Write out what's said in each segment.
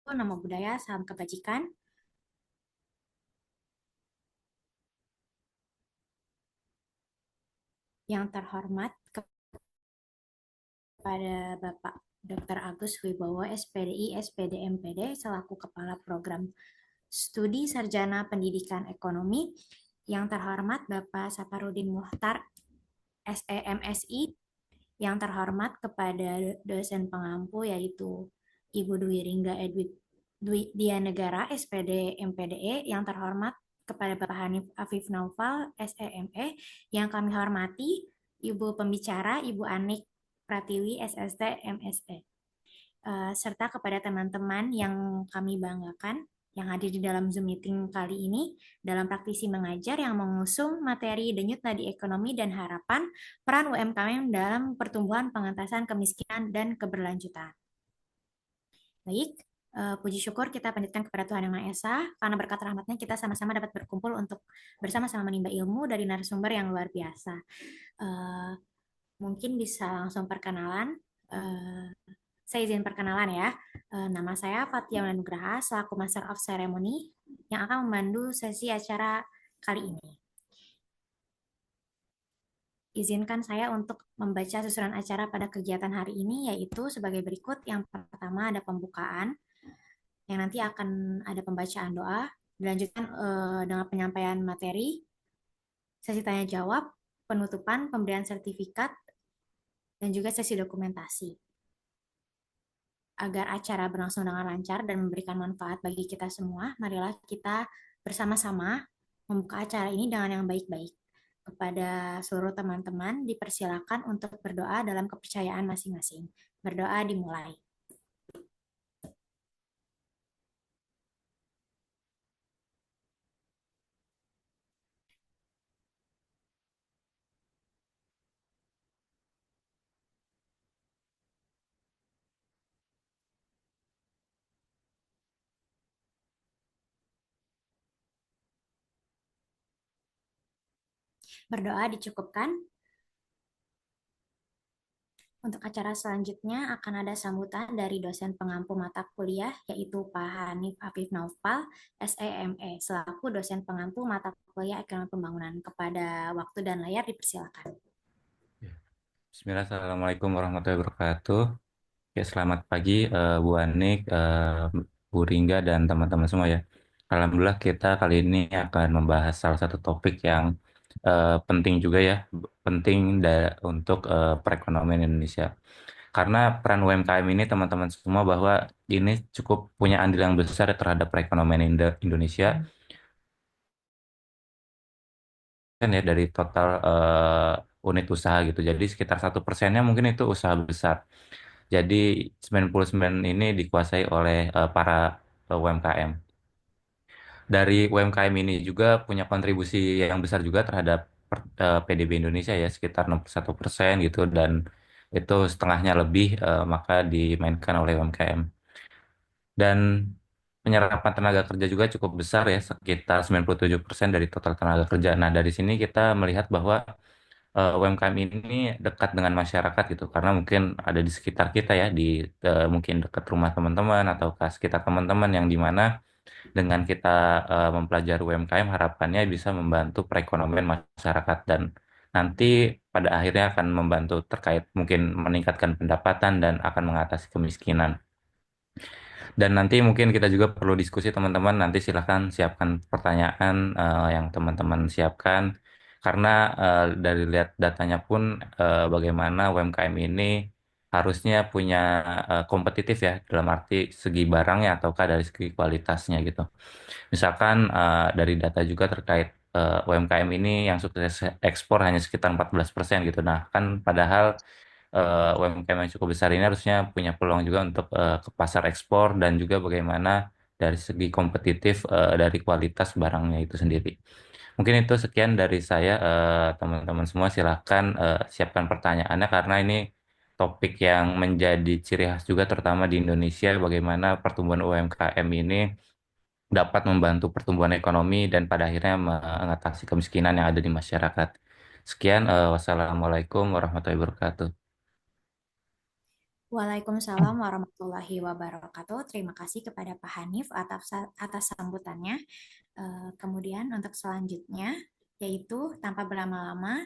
Nama budaya, salam kebajikan. Yang terhormat kepada Bapak Dr. Agus Wibowo, SPDI, SPD, MPD, selaku Kepala Program Studi Sarjana Pendidikan Ekonomi. Yang terhormat Bapak Saparudin Muhtar, SEMSI. Yang terhormat kepada dosen pengampu yaitu Ibu Dwi Ringga Dwi Dianegara, SPD, MPDE. Yang terhormat kepada Bapak Hanif Afif Naufal, SEME. Yang kami hormati Ibu Pembicara, Ibu Anik Pratiwi, SST, MSE. Serta kepada teman-teman yang kami banggakan yang hadir di dalam Zoom meeting kali ini dalam praktisi mengajar yang mengusung materi Denyut Nadi Ekonomi dan Harapan Peran UMKM dalam Pertumbuhan Pengentasan Kemiskinan dan Keberlanjutan. Baik, puji syukur kita panjatkan kepada Tuhan Yang Maha Esa, karena berkat rahmatnya kita sama-sama dapat berkumpul untuk bersama-sama menimba ilmu dari narasumber yang luar biasa. Uh, Mungkin bisa langsung perkenalan. Uh, saya izin perkenalan ya. Nama saya Fatia Nugraha selaku Master of Ceremony yang akan memandu sesi acara kali ini. Izinkan saya untuk membaca susunan acara pada kegiatan hari ini, yaitu sebagai berikut. Yang pertama ada pembukaan, yang nanti akan ada pembacaan doa, dilanjutkan dengan penyampaian materi, sesi tanya jawab, penutupan, pemberian sertifikat, dan juga sesi dokumentasi. Agar acara berlangsung dengan lancar dan memberikan manfaat bagi kita semua, marilah kita bersama-sama membuka acara ini dengan yang baik-baik. Kepada seluruh teman-teman, dipersilakan untuk berdoa dalam kepercayaan masing-masing. Berdoa dimulai. Berdoa dicukupkan. Untuk acara selanjutnya akan ada sambutan dari dosen pengampu mata kuliah yaitu Pak Hanif Afif Naufal, SEME, selaku dosen pengampu mata kuliah Ekonomi Pembangunan. Kepada waktu dan layar dipersilakan. Bismillah, Assalamualaikum warahmatullahi wabarakatuh. Ya, selamat pagi Bu Anik, Bu Ringga, dan teman-teman semua ya. Alhamdulillah kita kali ini akan membahas salah satu topik yang penting juga ya, penting untuk perekonomian Indonesia. Karena peran UMKM ini teman-teman semua bahwa ini cukup punya andil yang besar terhadap perekonomian Indonesia kan ya dari total unit usaha gitu. Jadi sekitar 1%-nya mungkin itu usaha besar. Jadi 99 ini dikuasai oleh para UMKM. Dari UMKM ini juga punya kontribusi yang besar juga terhadap PDB Indonesia ya sekitar 61% gitu dan itu setengahnya lebih maka dimainkan oleh UMKM. Dan penyerapan tenaga kerja juga cukup besar ya sekitar 97% dari total tenaga kerja. Nah, dari sini kita melihat bahwa UMKM ini dekat dengan masyarakat gitu karena mungkin ada di sekitar kita ya di mungkin dekat rumah teman-teman atau ke sekitar teman-teman yang di mana dengan kita mempelajari UMKM harapannya bisa membantu perekonomian masyarakat dan nanti pada akhirnya akan membantu terkait mungkin meningkatkan pendapatan dan akan mengatasi kemiskinan. Dan nanti mungkin kita juga perlu diskusi teman-teman. Nanti silahkan siapkan pertanyaan yang teman-teman siapkan. Karena dari lihat datanya pun bagaimana UMKM ini harusnya punya kompetitif ya dalam arti segi barangnya ataukah dari segi kualitasnya gitu. Misalkan dari data juga terkait UMKM ini yang sukses ekspor hanya sekitar 14% gitu. Nah, kan padahal UMKM yang cukup besar ini harusnya punya peluang juga untuk ke pasar ekspor dan juga bagaimana dari segi kompetitif dari kualitas barangnya itu sendiri. Mungkin itu sekian dari saya, teman-teman semua silahkan siapkan pertanyaannya karena ini topik yang menjadi ciri khas juga terutama di Indonesia bagaimana pertumbuhan UMKM ini dapat membantu pertumbuhan ekonomi dan pada akhirnya mengatasi kemiskinan yang ada di masyarakat. Sekian, wassalamualaikum warahmatullahi wabarakatuh. Waalaikumsalam warahmatullahi wabarakatuh. Terima kasih kepada Pak Hanif atas sambutannya. Kemudian untuk selanjutnya, yaitu tanpa berlama-lama,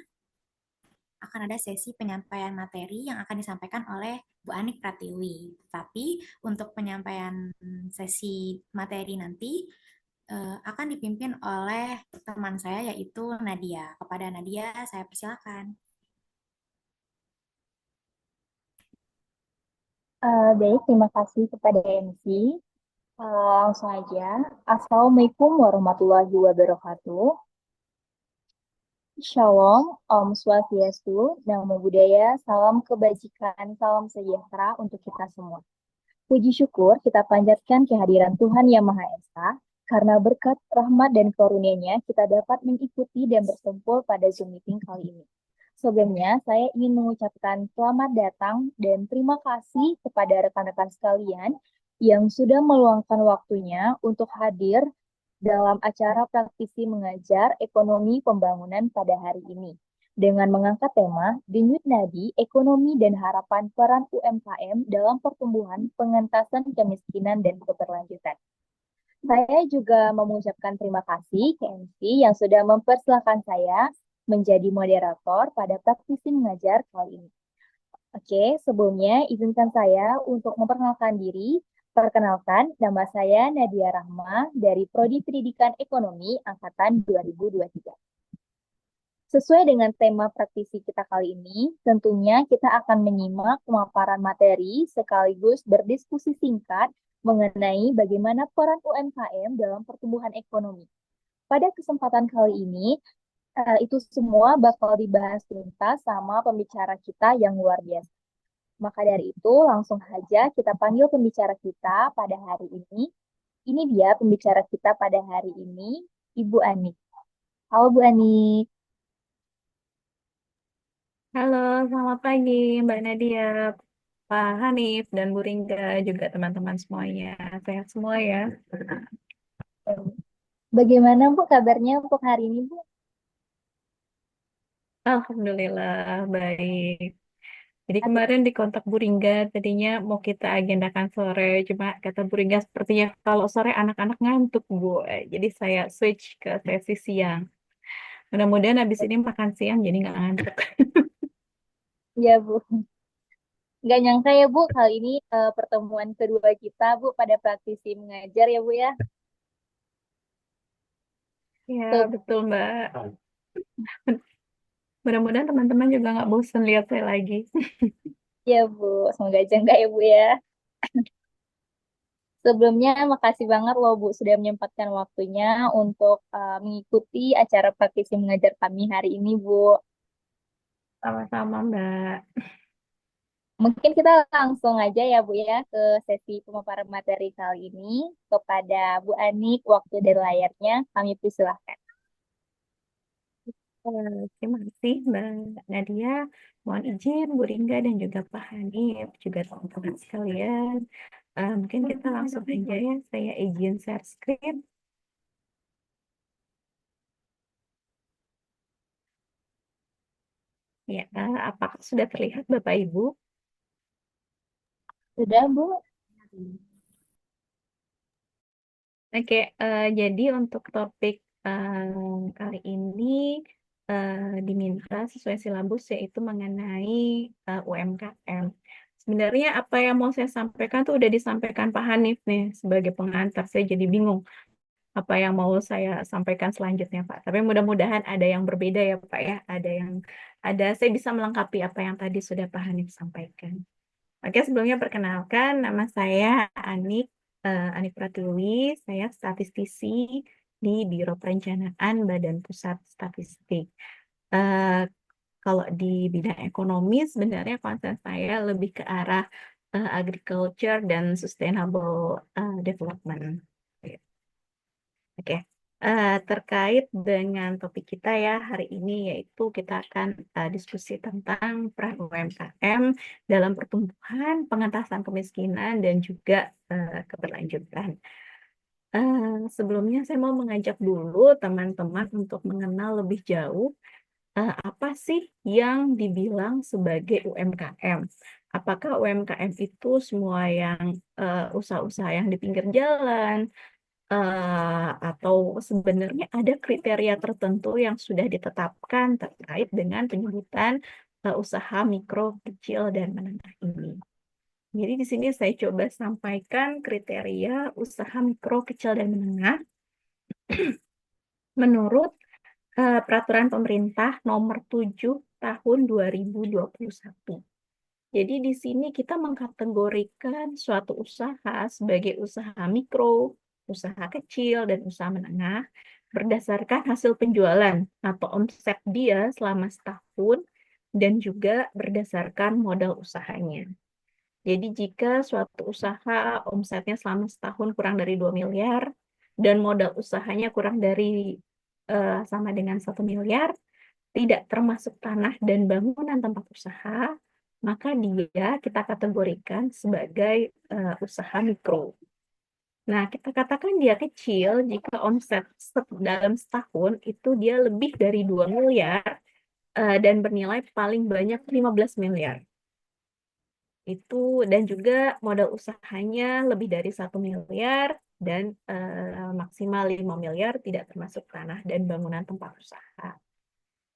akan ada sesi penyampaian materi yang akan disampaikan oleh Bu Anik Pratiwi. Tapi untuk penyampaian sesi materi nanti akan dipimpin oleh teman saya yaitu Nadia. Kepada Nadia, saya persilakan. Baik, terima kasih kepada MC. Langsung aja. Assalamualaikum warahmatullahi wabarakatuh. Shalom, Om Swastiastu, Namo Buddhaya, salam kebajikan, salam sejahtera untuk kita semua. Puji syukur kita panjatkan kehadiran Tuhan Yang Maha Esa, karena berkat rahmat dan karunia-Nya kita dapat mengikuti dan berkumpul pada Zoom meeting kali ini. Sebelumnya, saya ingin mengucapkan selamat datang dan terima kasih kepada rekan-rekan sekalian yang sudah meluangkan waktunya untuk hadir dalam acara praktisi mengajar ekonomi pembangunan pada hari ini. Dengan mengangkat tema Denyut Nadi, Ekonomi dan Harapan Peran UMKM dalam Pertumbuhan, Pengentasan Kemiskinan dan Keberlanjutan. Saya juga mengucapkan terima kasih ke MC yang sudah mempersilahkan saya menjadi moderator pada praktisi mengajar kali ini. Oke, sebelumnya izinkan saya untuk memperkenalkan diri. Perkenalkan, nama saya Nadia Rahma dari Prodi Pendidikan Ekonomi Angkatan 2023. Sesuai dengan tema praktisi kita kali ini, tentunya kita akan menyimak pemaparan materi sekaligus berdiskusi singkat mengenai bagaimana peran UMKM dalam pertumbuhan ekonomi. Pada kesempatan kali ini, itu semua bakal dibahas tuntas sama pembicara kita yang luar biasa. Maka dari itu, langsung saja kita panggil pembicara kita pada hari ini. Ini dia pembicara kita pada hari ini, Ibu Anik. Halo Bu Anik. Halo, selamat pagi Mbak Nadia, Pak Hanif, dan Bu Ringga, juga teman-teman semuanya. Sehat semua ya. Bagaimana Bu kabarnya untuk hari ini Bu? Alhamdulillah, baik. Jadi kemarin di kontak Bu Ringga, tadinya mau kita agendakan sore, cuma kata Bu Ringga sepertinya kalau sore anak-anak ngantuk Bu. Jadi saya switch ke sesi siang. Mudah-mudahan habis ini makan siang jadi nggak ngantuk. Ya Bu. Nggak nyangka ya Bu, kali ini pertemuan kedua kita Bu pada praktisi mengajar ya Bu ya. Ya, Tuh, betul Mbak. Mudah-mudahan teman-teman juga nggak bosan lihat saya lagi. ya Bu, semoga aja enggak ya Bu ya. Sebelumnya, makasih banget loh Bu sudah menyempatkan waktunya untuk mengikuti acara praktisi mengajar kami hari ini Bu. Sama-sama Mbak. Mungkin kita langsung aja ya Bu ya ke sesi pemaparan materi kali ini. Kepada Bu Anik, waktu dan layarnya kami persilahkan. Terima kasih Mbak Nadia. Mohon izin Bu Ringga dan juga Pak Hanif, juga teman-teman sekalian. Mungkin kita langsung aja ya. Saya izin share screen. Ya, apakah sudah terlihat Bapak Ibu? Sudah Bu? Oke, jadi untuk topik kali ini diminta sesuai silabus yaitu mengenai UMKM. Sebenarnya apa yang mau saya sampaikan tuh udah disampaikan Pak Hanif nih sebagai pengantar. Saya jadi bingung apa yang mau saya sampaikan selanjutnya Pak. Tapi mudah-mudahan ada yang berbeda ya Pak ya. Ada saya bisa melengkapi apa yang tadi sudah Pak Hanif sampaikan. Oke, sebelumnya perkenalkan nama saya Anik Anik Pratiwi, saya statistisi di Biro Perencanaan Badan Pusat Statistik. Eh, Kalau di bidang ekonomi sebenarnya konsen saya lebih ke arah agriculture dan sustainable development. Oke, terkait dengan topik kita ya hari ini yaitu kita akan diskusi tentang peran UMKM dalam pertumbuhan, pengentasan kemiskinan dan juga keberlanjutan. Sebelumnya saya mau mengajak dulu teman-teman untuk mengenal lebih jauh apa sih yang dibilang sebagai UMKM. Apakah UMKM itu semua yang usaha-usaha yang di pinggir jalan, atau sebenarnya ada kriteria tertentu yang sudah ditetapkan terkait dengan penyebutan usaha mikro, kecil, dan menengah ini. Jadi di sini saya coba sampaikan kriteria usaha mikro, kecil, dan menengah menurut Peraturan Pemerintah Nomor 7 Tahun 2021. Jadi di sini kita mengkategorikan suatu usaha sebagai usaha mikro, usaha kecil, dan usaha menengah berdasarkan hasil penjualan atau omset dia selama setahun dan juga berdasarkan modal usahanya. Jadi jika suatu usaha omsetnya selama setahun kurang dari 2 miliar dan modal usahanya kurang dari sama dengan 1 miliar, tidak termasuk tanah dan bangunan tempat usaha, maka dia kita kategorikan sebagai usaha mikro. Nah, kita katakan dia kecil jika omset dalam setahun itu dia lebih dari 2 miliar dan bernilai paling banyak 15 miliar. Itu dan juga modal usahanya lebih dari 1 miliar dan maksimal 5 miliar tidak termasuk tanah dan bangunan tempat usaha.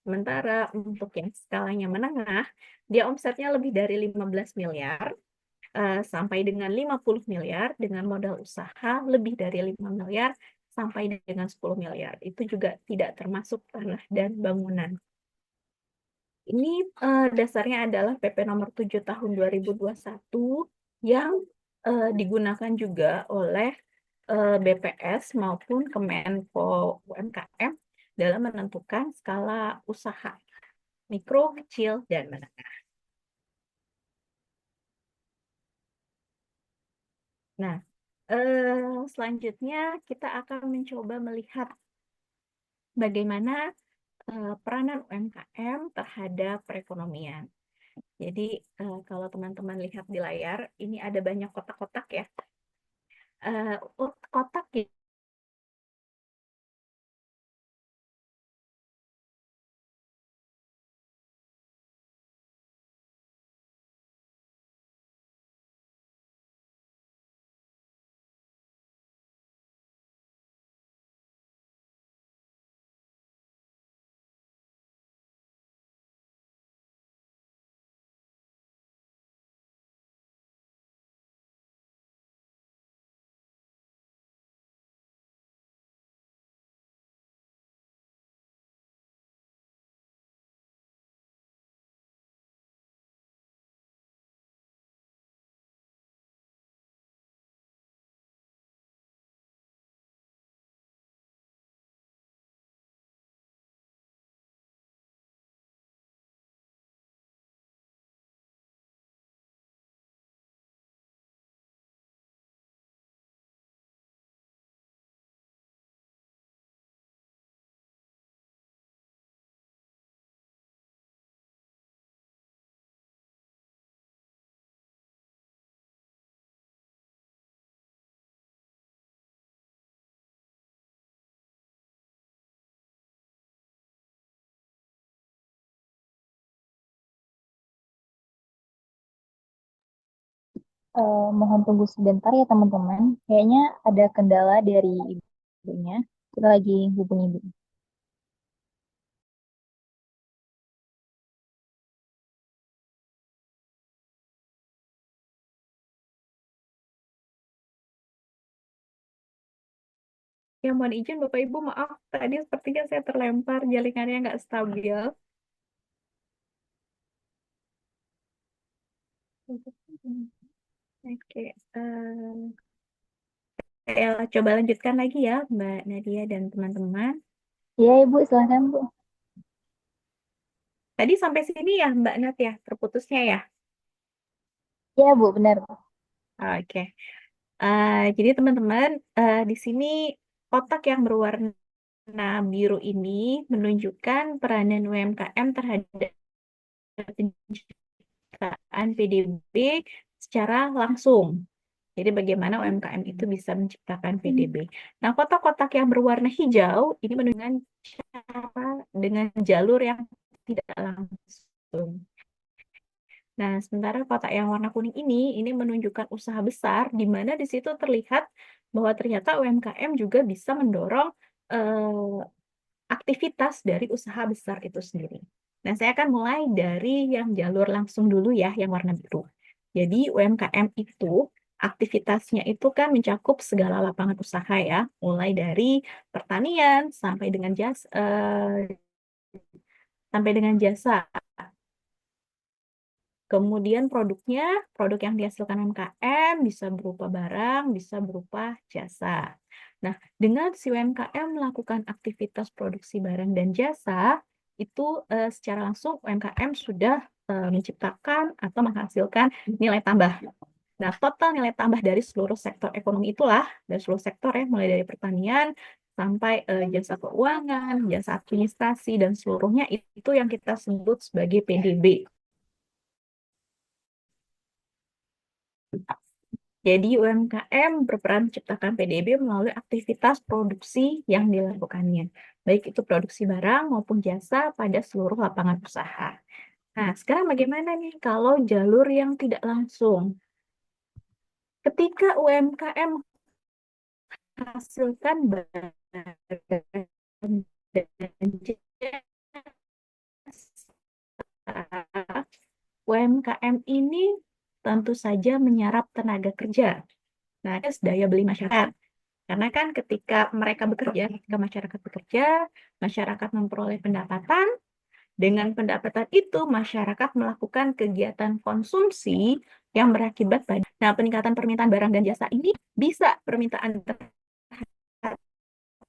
Sementara untuk yang skalanya menengah, dia omsetnya lebih dari 15 miliar sampai dengan 50 miliar dengan modal usaha lebih dari 5 miliar sampai dengan 10 miliar. Itu juga tidak termasuk tanah dan bangunan. Ini dasarnya adalah PP nomor 7 tahun 2021 yang digunakan juga oleh BPS maupun Kemenko UMKM dalam menentukan skala usaha mikro, kecil, dan menengah. Nah, selanjutnya kita akan mencoba melihat bagaimana peranan UMKM terhadap perekonomian. Jadi, kalau teman-teman lihat di layar, ini ada banyak kotak-kotak ya. Kotak Mohon tunggu sebentar ya teman-teman. Kayaknya ada kendala dari ibunya. Kita lagi hubungi ibu. ya mohon izin Bapak Ibu, maaf tadi sepertinya saya terlempar, jaringannya nggak stabil. Oke, saya coba lanjutkan lagi ya Mbak Nadia dan teman-teman. Iya Ibu, silakan Bu. Tadi sampai sini ya Mbak Nat ya, terputusnya ya. Iya Bu, benar. Oke. Jadi teman-teman, di sini kotak yang berwarna biru ini menunjukkan peranan UMKM terhadap penciptaan PDB secara langsung. Jadi bagaimana UMKM itu bisa menciptakan PDB. Nah, kotak-kotak yang berwarna hijau ini menunjukkan cara dengan jalur yang tidak langsung. Nah, sementara kotak yang warna kuning ini menunjukkan usaha besar, di mana di situ terlihat bahwa ternyata UMKM juga bisa mendorong eh, aktivitas dari usaha besar itu sendiri. Nah, saya akan mulai dari yang jalur langsung dulu ya, yang warna biru. Jadi UMKM itu aktivitasnya itu kan mencakup segala lapangan usaha ya, mulai dari pertanian sampai dengan jasa. Kemudian produk yang dihasilkan UMKM bisa berupa barang, bisa berupa jasa. Nah, dengan si UMKM melakukan aktivitas produksi barang dan jasa, itu secara langsung UMKM sudah menciptakan atau menghasilkan nilai tambah. Nah, total nilai tambah dari seluruh sektor ekonomi itulah, dari seluruh sektor ya, mulai dari pertanian sampai jasa keuangan, jasa administrasi, dan seluruhnya itu yang kita sebut sebagai PDB. Jadi UMKM berperan menciptakan PDB melalui aktivitas produksi yang dilakukannya, baik itu produksi barang maupun jasa pada seluruh lapangan usaha. Nah, sekarang bagaimana nih kalau jalur yang tidak langsung? Ketika UMKM menghasilkan barang dan jasa, UMKM ini tentu saja menyerap tenaga kerja. Nah, itu daya beli masyarakat. Karena kan ketika mereka bekerja, ketika masyarakat bekerja, masyarakat memperoleh pendapatan. Dengan pendapatan itu, masyarakat melakukan kegiatan konsumsi yang berakibat pada peningkatan permintaan barang dan jasa ini bisa permintaan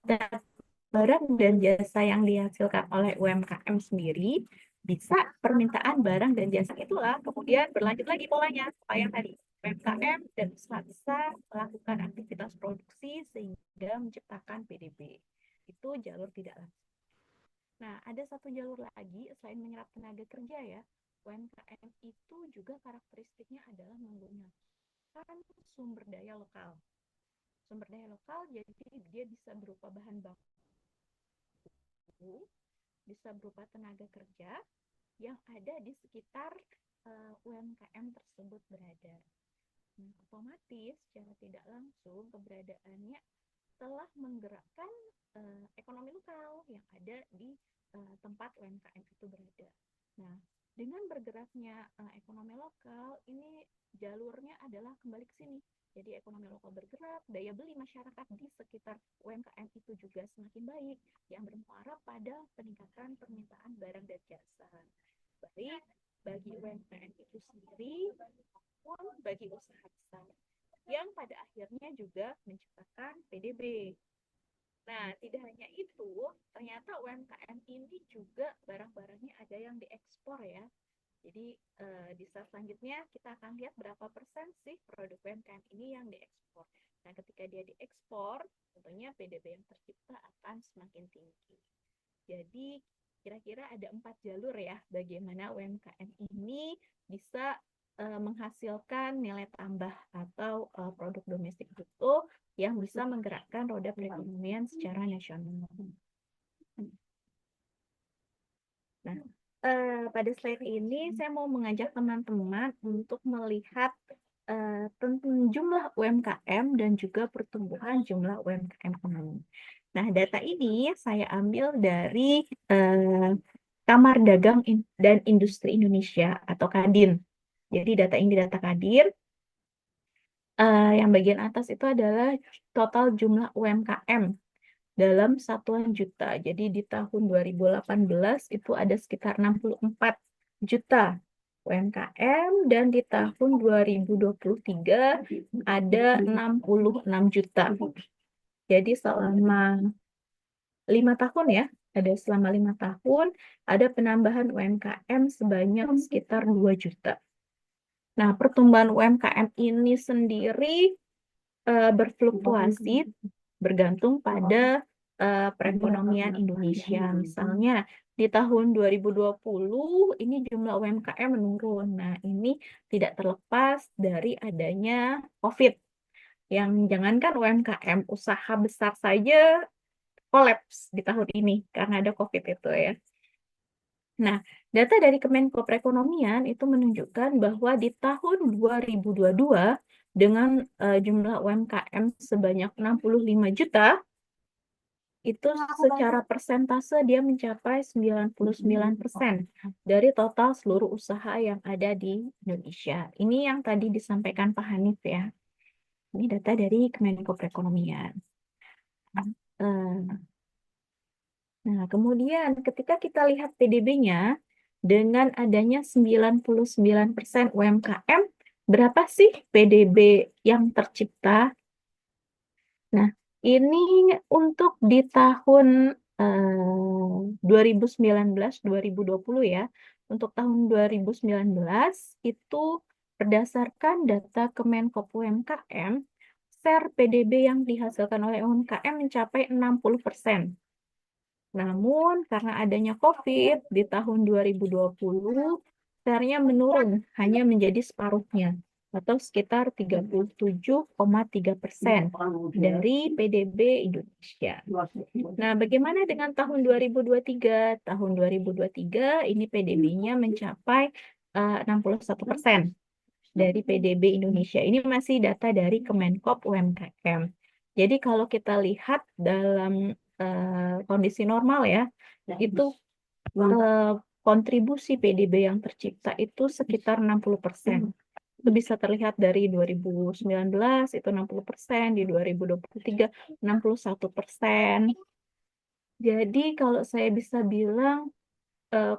terhadap barang dan jasa yang dihasilkan oleh UMKM sendiri, bisa permintaan barang dan jasa itulah kemudian berlanjut lagi polanya supaya tadi UMKM dan usaha besar melakukan aktivitas produksi sehingga menciptakan PDB. Itu jalur tidak langsung. Nah, ada satu jalur lagi selain menyerap tenaga kerja ya. UMKM itu juga karakteristiknya adalah menggunakan sumber daya lokal. Sumber daya lokal jadi dia bisa berupa bahan baku, bisa berupa tenaga kerja yang ada di sekitar UMKM tersebut berada. Nah, otomatis secara tidak langsung keberadaannya telah menggerakkan ekonomi lokal yang ada di tempat UMKM itu berada. Nah, dengan bergeraknya ekonomi lokal, ini jalurnya adalah kembali ke sini. Jadi ekonomi lokal bergerak, daya beli masyarakat di sekitar UMKM itu juga semakin baik, yang bermuara pada peningkatan permintaan barang dan jasa. Baik bagi UMKM itu sendiri maupun bagi usaha besar, yang pada akhirnya juga menciptakan PDB. Nah, tidak hanya itu, ternyata UMKM ini juga barang-barangnya ada yang diekspor ya. Jadi di slide selanjutnya kita akan lihat berapa persen sih produk UMKM ini yang diekspor. Nah, ketika dia diekspor, tentunya PDB yang tercipta akan semakin tinggi. Jadi kira-kira ada 4 jalur ya bagaimana UMKM ini bisa menghasilkan nilai tambah atau produk domestik bruto yang bisa menggerakkan roda perekonomian secara nasional. Nah, pada slide ini saya mau mengajak teman-teman untuk melihat tentang jumlah UMKM dan juga pertumbuhan jumlah UMKM ekonomi. Nah, data ini saya ambil dari Kamar Dagang dan Industri Indonesia atau Kadin. Jadi data ini data Kadin. Yang bagian atas itu adalah total jumlah UMKM dalam satuan juta. Jadi di tahun 2018 itu ada sekitar 64 juta UMKM dan di tahun 2023 ada 66 juta. Jadi selama 5 tahun ya, selama 5 tahun ada penambahan UMKM sebanyak sekitar 2 juta. Nah, pertumbuhan UMKM ini sendiri berfluktuasi bergantung pada perekonomian Indonesia. Misalnya di tahun 2020 ini jumlah UMKM menurun. Nah, ini tidak terlepas dari adanya COVID. Yang jangankan UMKM, usaha besar saja kolaps di tahun ini karena ada COVID itu ya. Nah, data dari Kemenko Perekonomian itu menunjukkan bahwa di tahun 2022 dengan jumlah UMKM sebanyak 65 juta, itu secara persentase dia mencapai 99% dari total seluruh usaha yang ada di Indonesia. Ini yang tadi disampaikan Pak Hanif ya. Ini data dari Kemenko Perekonomian. Eh, Nah, kemudian ketika kita lihat PDB-nya, dengan adanya 99% UMKM, berapa sih PDB yang tercipta? Nah, ini untuk di tahun 2019-2020 ya. Untuk tahun 2019 itu berdasarkan data Kemenkop UMKM, share PDB yang dihasilkan oleh UMKM mencapai 60%. Namun karena adanya COVID di tahun 2020, share-nya menurun hanya menjadi separuhnya atau sekitar 37,3% dari PDB Indonesia. Nah, bagaimana dengan tahun 2023? Tahun 2023 ini PDB-nya mencapai 61% dari PDB Indonesia. Ini masih data dari Kemenkop UMKM. Jadi kalau kita lihat dalam kondisi normal ya, itu kontribusi PDB yang tercipta itu sekitar 60%. Itu bisa terlihat dari 2019 itu 60%, di 2023 61%. Jadi kalau saya bisa bilang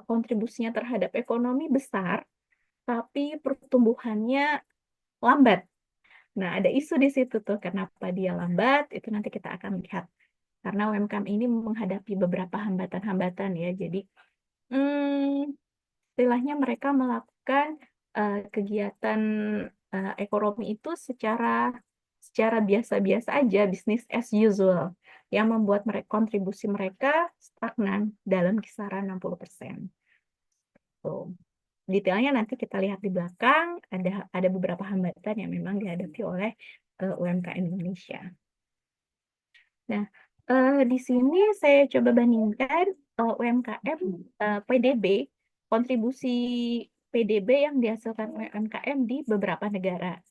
kontribusinya terhadap ekonomi besar, tapi pertumbuhannya lambat. Nah, ada isu di situ tuh, kenapa dia lambat, itu nanti kita akan lihat. Karena UMKM ini menghadapi beberapa hambatan-hambatan ya, jadi istilahnya mereka melakukan kegiatan ekonomi itu secara biasa-biasa aja, bisnis as usual, yang membuat kontribusi mereka stagnan dalam kisaran 60%. Tuh. Detailnya nanti kita lihat di belakang, ada beberapa hambatan yang memang dihadapi oleh UMKM Indonesia. Nah, di sini saya coba bandingkan UMKM PDB, kontribusi PDB yang dihasilkan oleh UMKM di beberapa negara.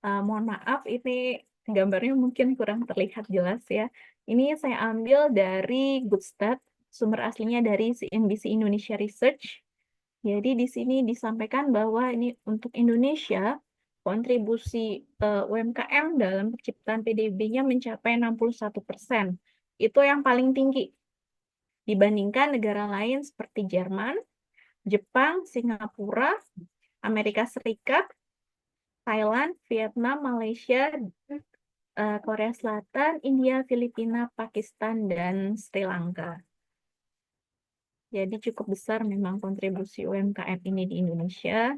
Mohon maaf, ini gambarnya mungkin kurang terlihat jelas ya. Ini saya ambil dari Goodstat, sumber aslinya dari CNBC Indonesia Research. Jadi di sini disampaikan bahwa ini untuk Indonesia, kontribusi UMKM dalam penciptaan PDB-nya mencapai 61%. Itu yang paling tinggi dibandingkan negara lain seperti Jerman, Jepang, Singapura, Amerika Serikat, Thailand, Vietnam, Malaysia, Korea Selatan, India, Filipina, Pakistan, dan Sri Lanka. Jadi cukup besar memang kontribusi UMKM ini di Indonesia.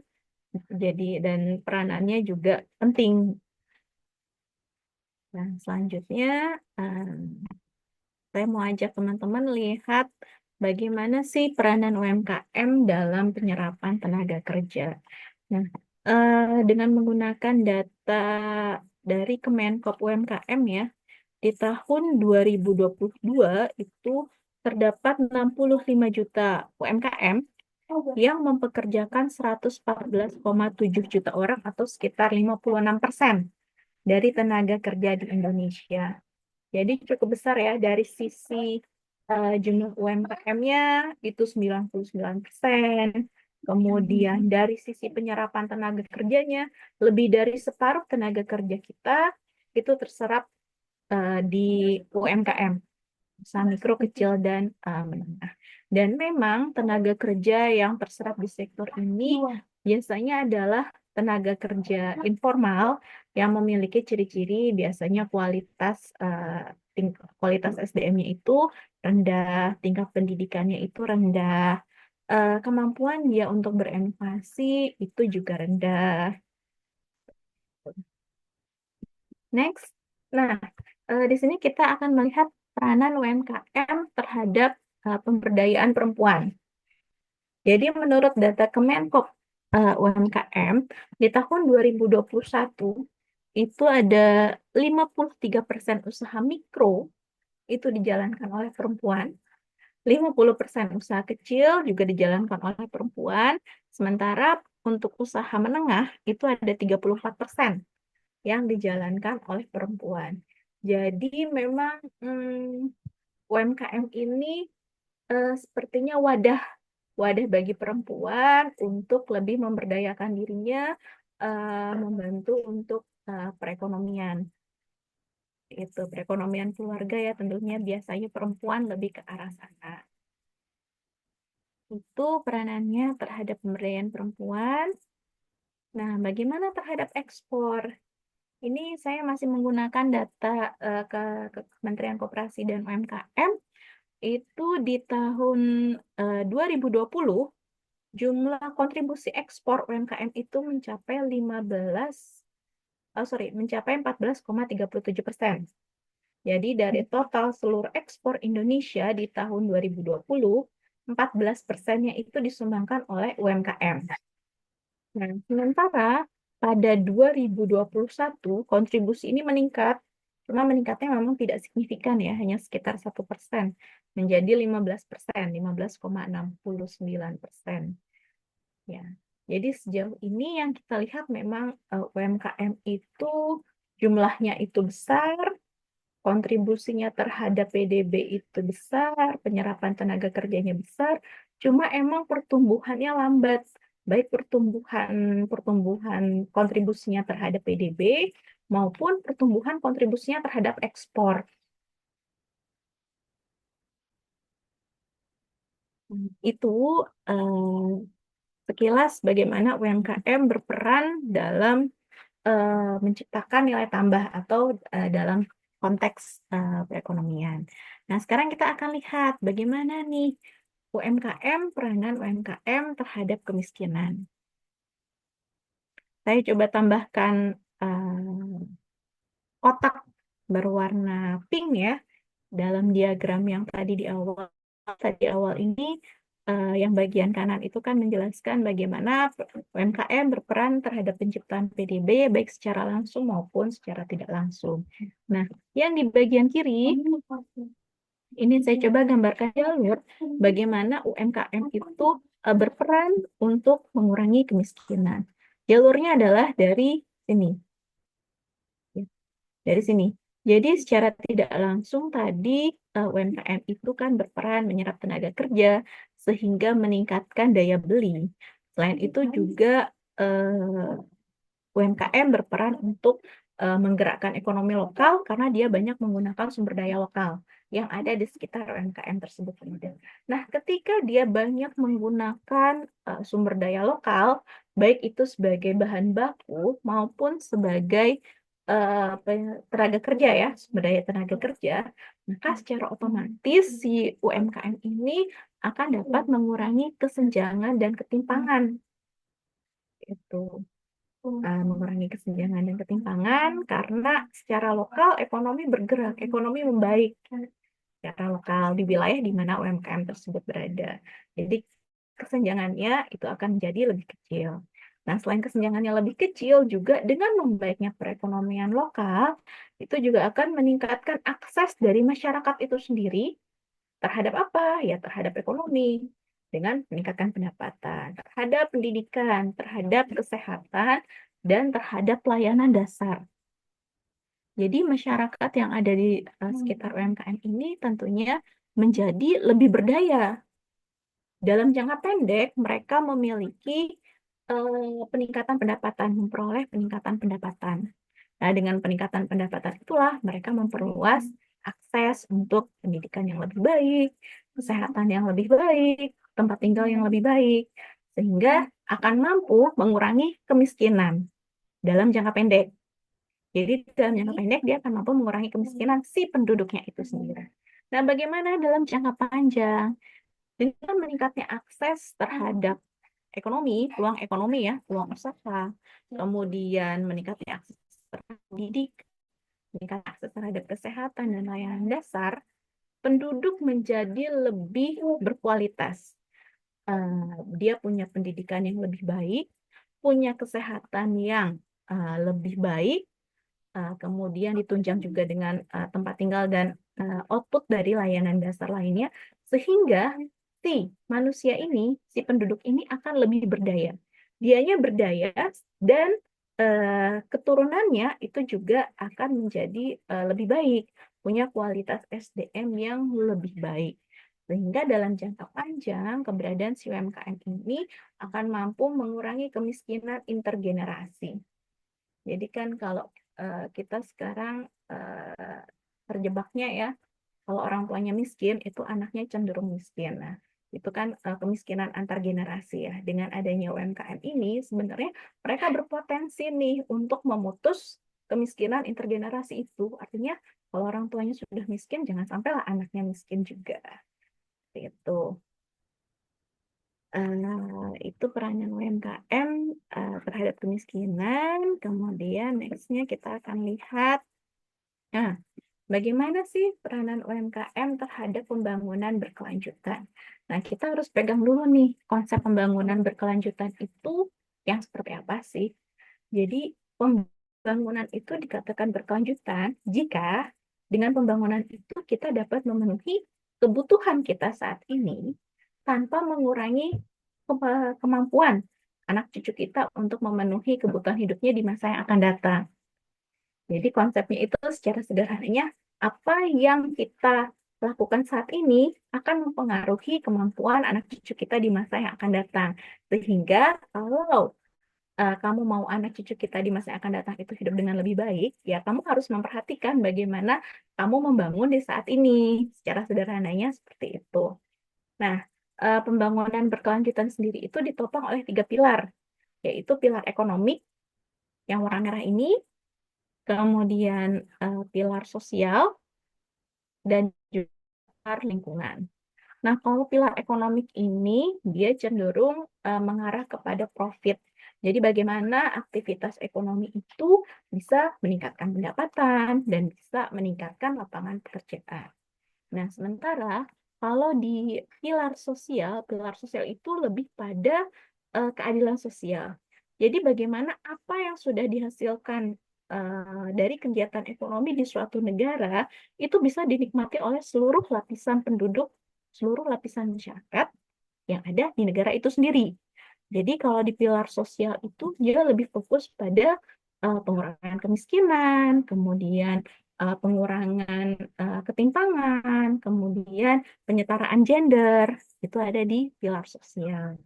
Jadi dan peranannya juga penting. Nah, selanjutnya saya mau ajak teman-teman lihat bagaimana sih peranan UMKM dalam penyerapan tenaga kerja. Nah, dengan menggunakan data dari Kemenkop UMKM ya, di tahun 2022 itu terdapat 65 juta UMKM yang mempekerjakan 114,7 juta orang atau sekitar 56% dari tenaga kerja di Indonesia. Jadi cukup besar ya dari sisi jumlah UMKM-nya itu 99%. Kemudian dari sisi penyerapan tenaga kerjanya, lebih dari separuh tenaga kerja kita itu terserap di UMKM, usaha mikro, kecil, dan menengah. Dan memang tenaga kerja yang terserap di sektor ini biasanya adalah tenaga kerja informal yang memiliki ciri-ciri biasanya kualitas SDM-nya itu rendah, tingkat pendidikannya itu rendah, kemampuan dia untuk berinovasi itu juga rendah. Next, nah di sini kita akan melihat peranan UMKM terhadap pemberdayaan perempuan. Jadi menurut data Kemenkop UMKM di tahun 2021 itu ada 53% usaha mikro itu dijalankan oleh perempuan 50% usaha kecil juga dijalankan oleh perempuan, sementara untuk usaha menengah itu ada 34% yang dijalankan oleh perempuan. Jadi memang UMKM ini sepertinya wadah bagi perempuan untuk lebih memberdayakan dirinya, membantu untuk perekonomian. Itu perekonomian keluarga ya, tentunya biasanya perempuan lebih ke arah sana. Itu peranannya terhadap pemberdayaan perempuan. Nah, bagaimana terhadap ekspor? Ini saya masih menggunakan data ke Kementerian Koperasi dan UMKM. Itu di tahun 2020, jumlah kontribusi ekspor UMKM itu mencapai 14,37%. Jadi dari total seluruh ekspor Indonesia di tahun 2020, 14%-nya itu disumbangkan oleh UMKM. Nah, sementara pada 2021 kontribusi ini meningkat, cuma meningkatnya memang tidak signifikan ya, hanya sekitar 1%, menjadi 15%, 15,69%. Ya, jadi sejauh ini yang kita lihat memang UMKM itu jumlahnya itu besar, kontribusinya terhadap PDB itu besar, penyerapan tenaga kerjanya besar, cuma emang pertumbuhannya lambat, baik pertumbuhan kontribusinya terhadap PDB maupun pertumbuhan kontribusinya terhadap ekspor. Itu sekilas bagaimana UMKM berperan dalam menciptakan nilai tambah atau dalam konteks perekonomian. Nah, sekarang kita akan lihat bagaimana nih peranan UMKM terhadap kemiskinan. Saya coba tambahkan kotak berwarna pink ya dalam diagram yang tadi di awal. Tadi awal ini yang bagian kanan itu kan menjelaskan bagaimana UMKM berperan terhadap penciptaan PDB baik secara langsung maupun secara tidak langsung. Nah, yang di bagian kiri ini saya coba gambarkan jalur bagaimana UMKM itu berperan untuk mengurangi kemiskinan. Jalurnya adalah dari sini. Dari sini. Jadi secara tidak langsung tadi UMKM itu kan berperan menyerap tenaga kerja sehingga meningkatkan daya beli. Selain itu juga UMKM berperan untuk menggerakkan ekonomi lokal karena dia banyak menggunakan sumber daya lokal yang ada di sekitar UMKM tersebut. Nah, ketika dia banyak menggunakan sumber daya lokal, baik itu sebagai bahan baku maupun sebagai tenaga kerja ya, sumber daya tenaga kerja, maka secara otomatis si UMKM ini akan dapat mengurangi kesenjangan dan ketimpangan. Itu mengurangi kesenjangan dan ketimpangan karena secara lokal ekonomi bergerak, ekonomi membaik secara lokal di wilayah di mana UMKM tersebut berada. Jadi kesenjangannya itu akan menjadi lebih kecil. Nah, selain kesenjangannya lebih kecil, juga dengan membaiknya perekonomian lokal, itu juga akan meningkatkan akses dari masyarakat itu sendiri terhadap apa? Ya, terhadap ekonomi, dengan meningkatkan pendapatan, terhadap pendidikan, terhadap kesehatan, dan terhadap pelayanan dasar. Jadi masyarakat yang ada di sekitar UMKM ini tentunya menjadi lebih berdaya. Dalam jangka pendek, mereka memiliki peningkatan pendapatan, memperoleh peningkatan pendapatan. Nah, dengan peningkatan pendapatan itulah mereka memperluas akses untuk pendidikan yang lebih baik, kesehatan yang lebih baik, tempat tinggal yang lebih baik, sehingga akan mampu mengurangi kemiskinan dalam jangka pendek. Jadi dalam jangka pendek dia akan mampu mengurangi kemiskinan si penduduknya itu sendiri. Nah, bagaimana dalam jangka panjang? Dengan meningkatnya akses terhadap ekonomi, peluang ya, peluang usaha, kemudian meningkatnya akses terhadap pendidikan, meningkatnya akses terhadap kesehatan dan layanan dasar, penduduk menjadi lebih berkualitas. Dia punya pendidikan yang lebih baik, punya kesehatan yang lebih baik, kemudian ditunjang juga dengan tempat tinggal dan output dari layanan dasar lainnya, sehingga si manusia ini, si penduduk ini akan lebih berdaya. Dianya berdaya dan keturunannya itu juga akan menjadi lebih baik, punya kualitas SDM yang lebih baik. Sehingga dalam jangka panjang, keberadaan si UMKM ini akan mampu mengurangi kemiskinan intergenerasi. Jadi kan kalau kita sekarang terjebaknya ya, kalau orang tuanya miskin, itu anaknya cenderung miskin. Nah, itu kan kemiskinan antar generasi ya. Dengan adanya UMKM ini, sebenarnya mereka berpotensi nih untuk memutus kemiskinan intergenerasi itu. Artinya, kalau orang tuanya sudah miskin, jangan sampailah anaknya miskin juga. Itu. Itu peranan UMKM terhadap kemiskinan. Kemudian nextnya kita akan lihat, nah, bagaimana sih peranan UMKM terhadap pembangunan berkelanjutan? Nah, kita harus pegang dulu nih konsep pembangunan berkelanjutan itu yang seperti apa sih? Jadi pembangunan itu dikatakan berkelanjutan jika dengan pembangunan itu kita dapat memenuhi kebutuhan kita saat ini tanpa mengurangi kemampuan anak cucu kita untuk memenuhi kebutuhan hidupnya di masa yang akan datang. Jadi konsepnya itu secara sederhananya, apa yang kita lakukan saat ini akan mempengaruhi kemampuan anak cucu kita di masa yang akan datang. Sehingga kalau kamu mau anak cucu kita di masa yang akan datang itu hidup dengan lebih baik, ya kamu harus memperhatikan bagaimana kamu membangun di saat ini. Secara sederhananya seperti itu. Nah, pembangunan berkelanjutan sendiri itu ditopang oleh 3 pilar, yaitu pilar ekonomi yang warna merah ini, kemudian pilar sosial, dan juga pilar lingkungan. Nah, kalau pilar ekonomik ini, dia cenderung mengarah kepada profit. Jadi bagaimana aktivitas ekonomi itu bisa meningkatkan pendapatan dan bisa meningkatkan lapangan pekerjaan. Nah, sementara kalau di pilar sosial itu lebih pada keadilan sosial. Jadi bagaimana apa yang sudah dihasilkan dari kegiatan ekonomi di suatu negara itu bisa dinikmati oleh seluruh lapisan penduduk, seluruh lapisan masyarakat yang ada di negara itu sendiri. Jadi kalau di pilar sosial itu dia lebih fokus pada pengurangan kemiskinan, kemudian pengurangan ketimpangan, kemudian penyetaraan gender, itu ada di pilar sosial.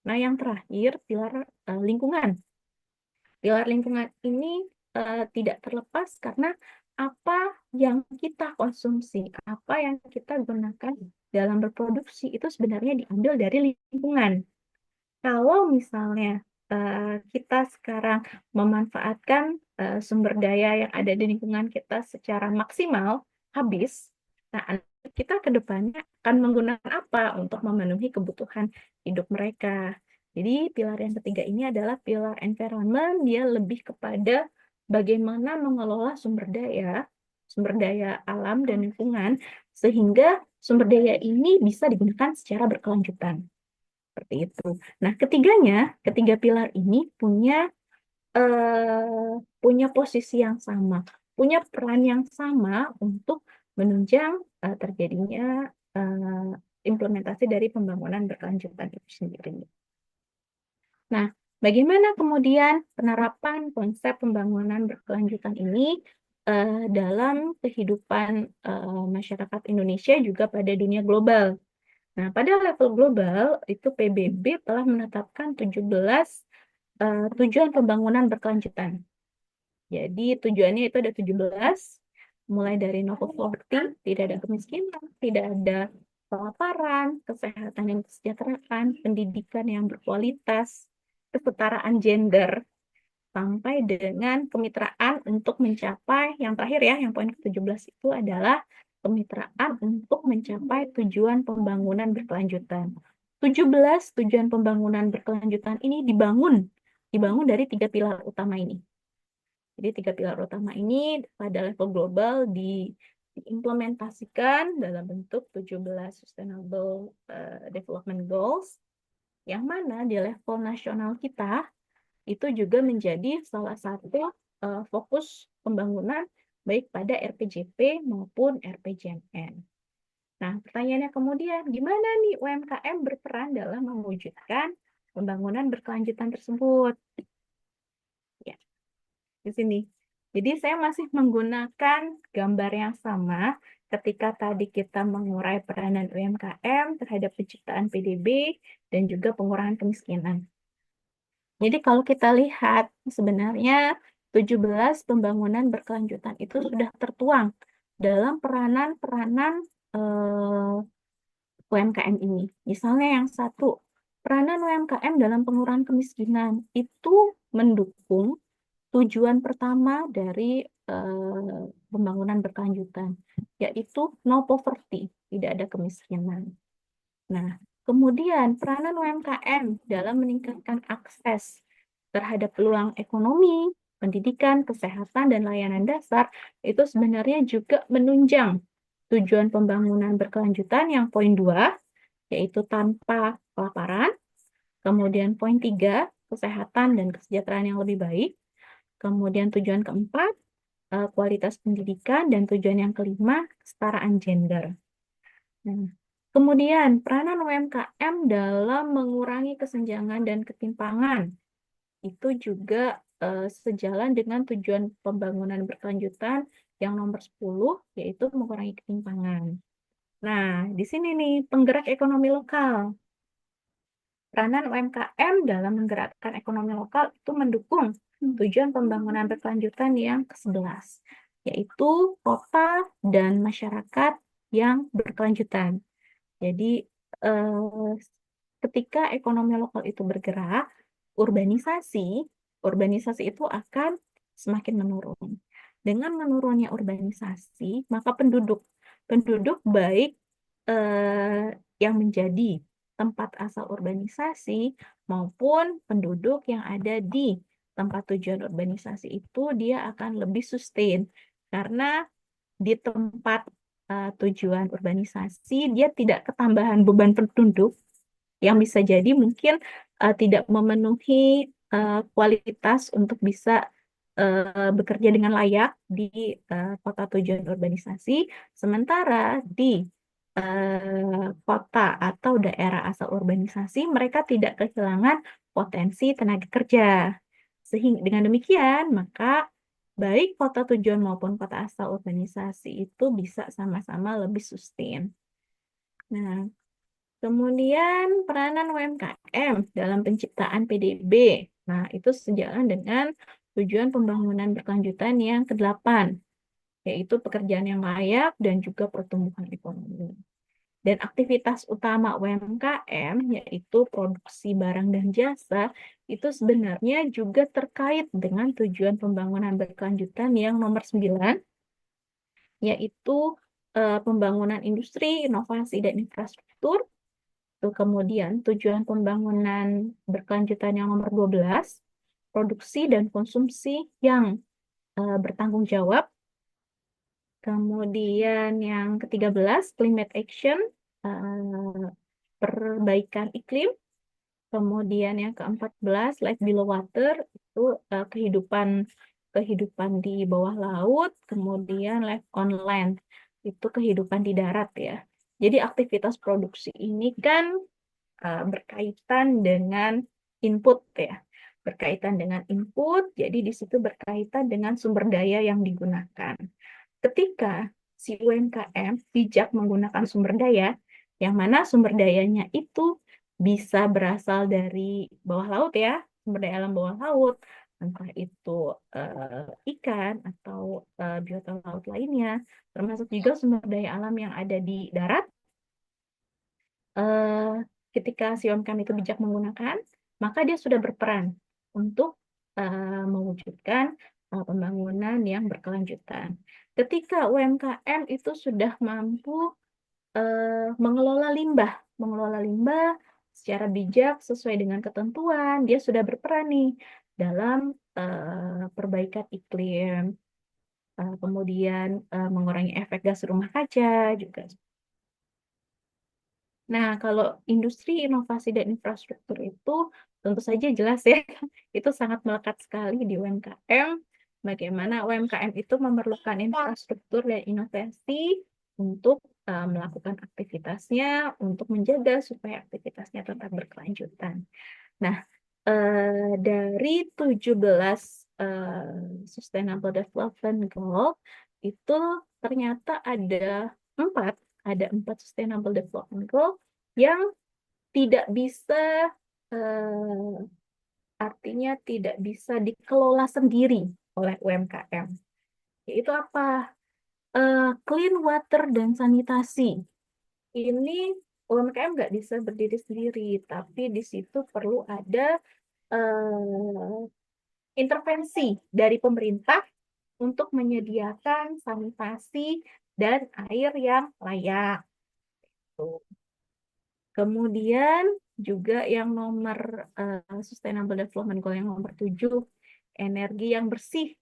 Nah, yang terakhir, pilar lingkungan. Pilar lingkungan ini tidak terlepas karena apa yang kita konsumsi, apa yang kita gunakan dalam berproduksi itu sebenarnya diambil dari lingkungan. Kalau misalnya kita sekarang memanfaatkan sumber daya yang ada di lingkungan kita secara maksimal, habis, nah kita ke depannya akan menggunakan apa untuk memenuhi kebutuhan hidup mereka. Jadi pilar yang ketiga ini adalah pilar environment, dia lebih kepada bagaimana mengelola sumber daya alam dan lingkungan, sehingga sumber daya ini bisa digunakan secara berkelanjutan. Seperti itu. Nah, ketiga pilar ini punya posisi yang sama, punya peran yang sama untuk menunjang terjadinya implementasi dari pembangunan berkelanjutan itu sendiri. Nah, bagaimana kemudian penerapan konsep pembangunan berkelanjutan ini dalam kehidupan masyarakat Indonesia juga pada dunia global? Nah, pada level global, itu PBB telah menetapkan 17 tujuan pembangunan berkelanjutan. Jadi, tujuannya itu ada 17, mulai dari no poverty, tidak ada kemiskinan, tidak ada kelaparan, kesehatan dan kesejahteraan, pendidikan yang berkualitas, kesetaraan gender, sampai dengan kemitraan untuk mencapai, yang terakhir ya, yang poin ke-17 itu adalah kemitraan untuk mencapai tujuan pembangunan berkelanjutan. 17 tujuan pembangunan berkelanjutan ini dibangun dari 3 pilar utama ini. Jadi 3 pilar utama ini pada level global diimplementasikan dalam bentuk 17 Sustainable Development Goals, yang mana di level nasional kita itu juga menjadi salah satu fokus pembangunan baik pada RPJP maupun RPJMN. Nah, pertanyaannya kemudian, gimana nih UMKM berperan dalam mewujudkan pembangunan berkelanjutan tersebut? Ya, di sini. Jadi saya masih menggunakan gambar yang sama ketika tadi kita mengurai peranan UMKM terhadap penciptaan PDB dan juga pengurangan kemiskinan. Jadi kalau kita lihat sebenarnya 17 pembangunan berkelanjutan itu sudah tertuang dalam peranan-peranan UMKM ini. Misalnya yang satu, peranan UMKM dalam pengurangan kemiskinan itu mendukung tujuan pertama dari pembangunan berkelanjutan, yaitu no poverty, tidak ada kemiskinan. Nah, kemudian peranan UMKM dalam meningkatkan akses terhadap peluang ekonomi, pendidikan, kesehatan, dan layanan dasar itu sebenarnya juga menunjang tujuan pembangunan berkelanjutan yang poin 2, yaitu tanpa kelaparan. Kemudian poin 3, kesehatan dan kesejahteraan yang lebih baik. Kemudian tujuan keempat, kualitas pendidikan, dan tujuan yang kelima, kesetaraan gender. Nah, kemudian peranan UMKM dalam mengurangi kesenjangan dan ketimpangan itu juga sejalan dengan tujuan pembangunan berkelanjutan yang nomor 10, yaitu mengurangi ketimpangan. Nah, di sini nih penggerak ekonomi lokal. Peranan UMKM dalam menggerakkan ekonomi lokal itu mendukung tujuan pembangunan berkelanjutan yang ke-11, yaitu kota dan masyarakat yang berkelanjutan. Jadi, ketika ekonomi lokal itu bergerak, urbanisasi itu akan semakin menurun. Dengan menurunnya urbanisasi, maka penduduk baik yang menjadi tempat asal urbanisasi maupun penduduk yang ada di tempat tujuan urbanisasi itu dia akan lebih sustain karena di tempat tujuan urbanisasi dia tidak ketambahan beban penduduk yang bisa jadi mungkin tidak memenuhi kualitas untuk bisa bekerja dengan layak di kota tujuan urbanisasi, sementara di kota atau daerah asal urbanisasi mereka tidak kehilangan potensi tenaga kerja. Sehingga dengan demikian, maka baik kota tujuan maupun kota asal urbanisasi itu bisa sama-sama lebih sustain. Nah, kemudian peranan UMKM dalam penciptaan PDB. Nah, itu sejalan dengan tujuan pembangunan berkelanjutan yang ke-8, yaitu pekerjaan yang layak dan juga pertumbuhan ekonomi. Dan aktivitas utama UMKM, yaitu produksi barang dan jasa, itu sebenarnya juga terkait dengan tujuan pembangunan berkelanjutan yang nomor 9, yaitu pembangunan industri, inovasi, dan infrastruktur. Kemudian tujuan pembangunan berkelanjutan yang nomor 12, produksi dan konsumsi yang bertanggung jawab. Kemudian yang ke-13, climate action, perbaikan iklim. Kemudian yang ke-14, life below water, itu kehidupan di bawah laut. Kemudian life on land, itu kehidupan di darat ya. Jadi aktivitas produksi ini kan berkaitan dengan input ya. Berkaitan dengan input, jadi di situ berkaitan dengan sumber daya yang digunakan. Ketika si UMKM bijak menggunakan sumber daya, yang mana sumber dayanya itu bisa berasal dari bawah laut ya, sumber daya alam bawah laut, entah itu ikan atau biota laut lainnya, termasuk juga sumber daya alam yang ada di darat. Ketika si UMKM itu bijak menggunakan, maka dia sudah berperan untuk mewujudkan pembangunan yang berkelanjutan. Ketika UMKM itu sudah mampu mengelola limbah secara bijak sesuai dengan ketentuan, dia sudah berperan nih dalam perbaikan iklim, kemudian mengurangi efek gas rumah kaca juga. Nah, kalau industri, inovasi, dan infrastruktur itu tentu saja jelas ya, itu sangat melekat sekali di UMKM bagaimana UMKM itu memerlukan infrastruktur dan inovasi untuk melakukan aktivitasnya, untuk menjaga supaya aktivitasnya tetap berkelanjutan. Nah, dari 17 Sustainable Development Goal itu ternyata ada 4 Sustainable Development Goal yang tidak bisa artinya tidak bisa dikelola sendiri oleh UMKM. Yaitu apa? Clean water dan sanitasi. Ini UMKM nggak bisa berdiri sendiri, tapi di situ perlu ada intervensi dari pemerintah untuk menyediakan sanitasi dan air yang layak. Tuh. Kemudian juga yang nomor Sustainable Development Goal yang nomor 7, energi yang bersih.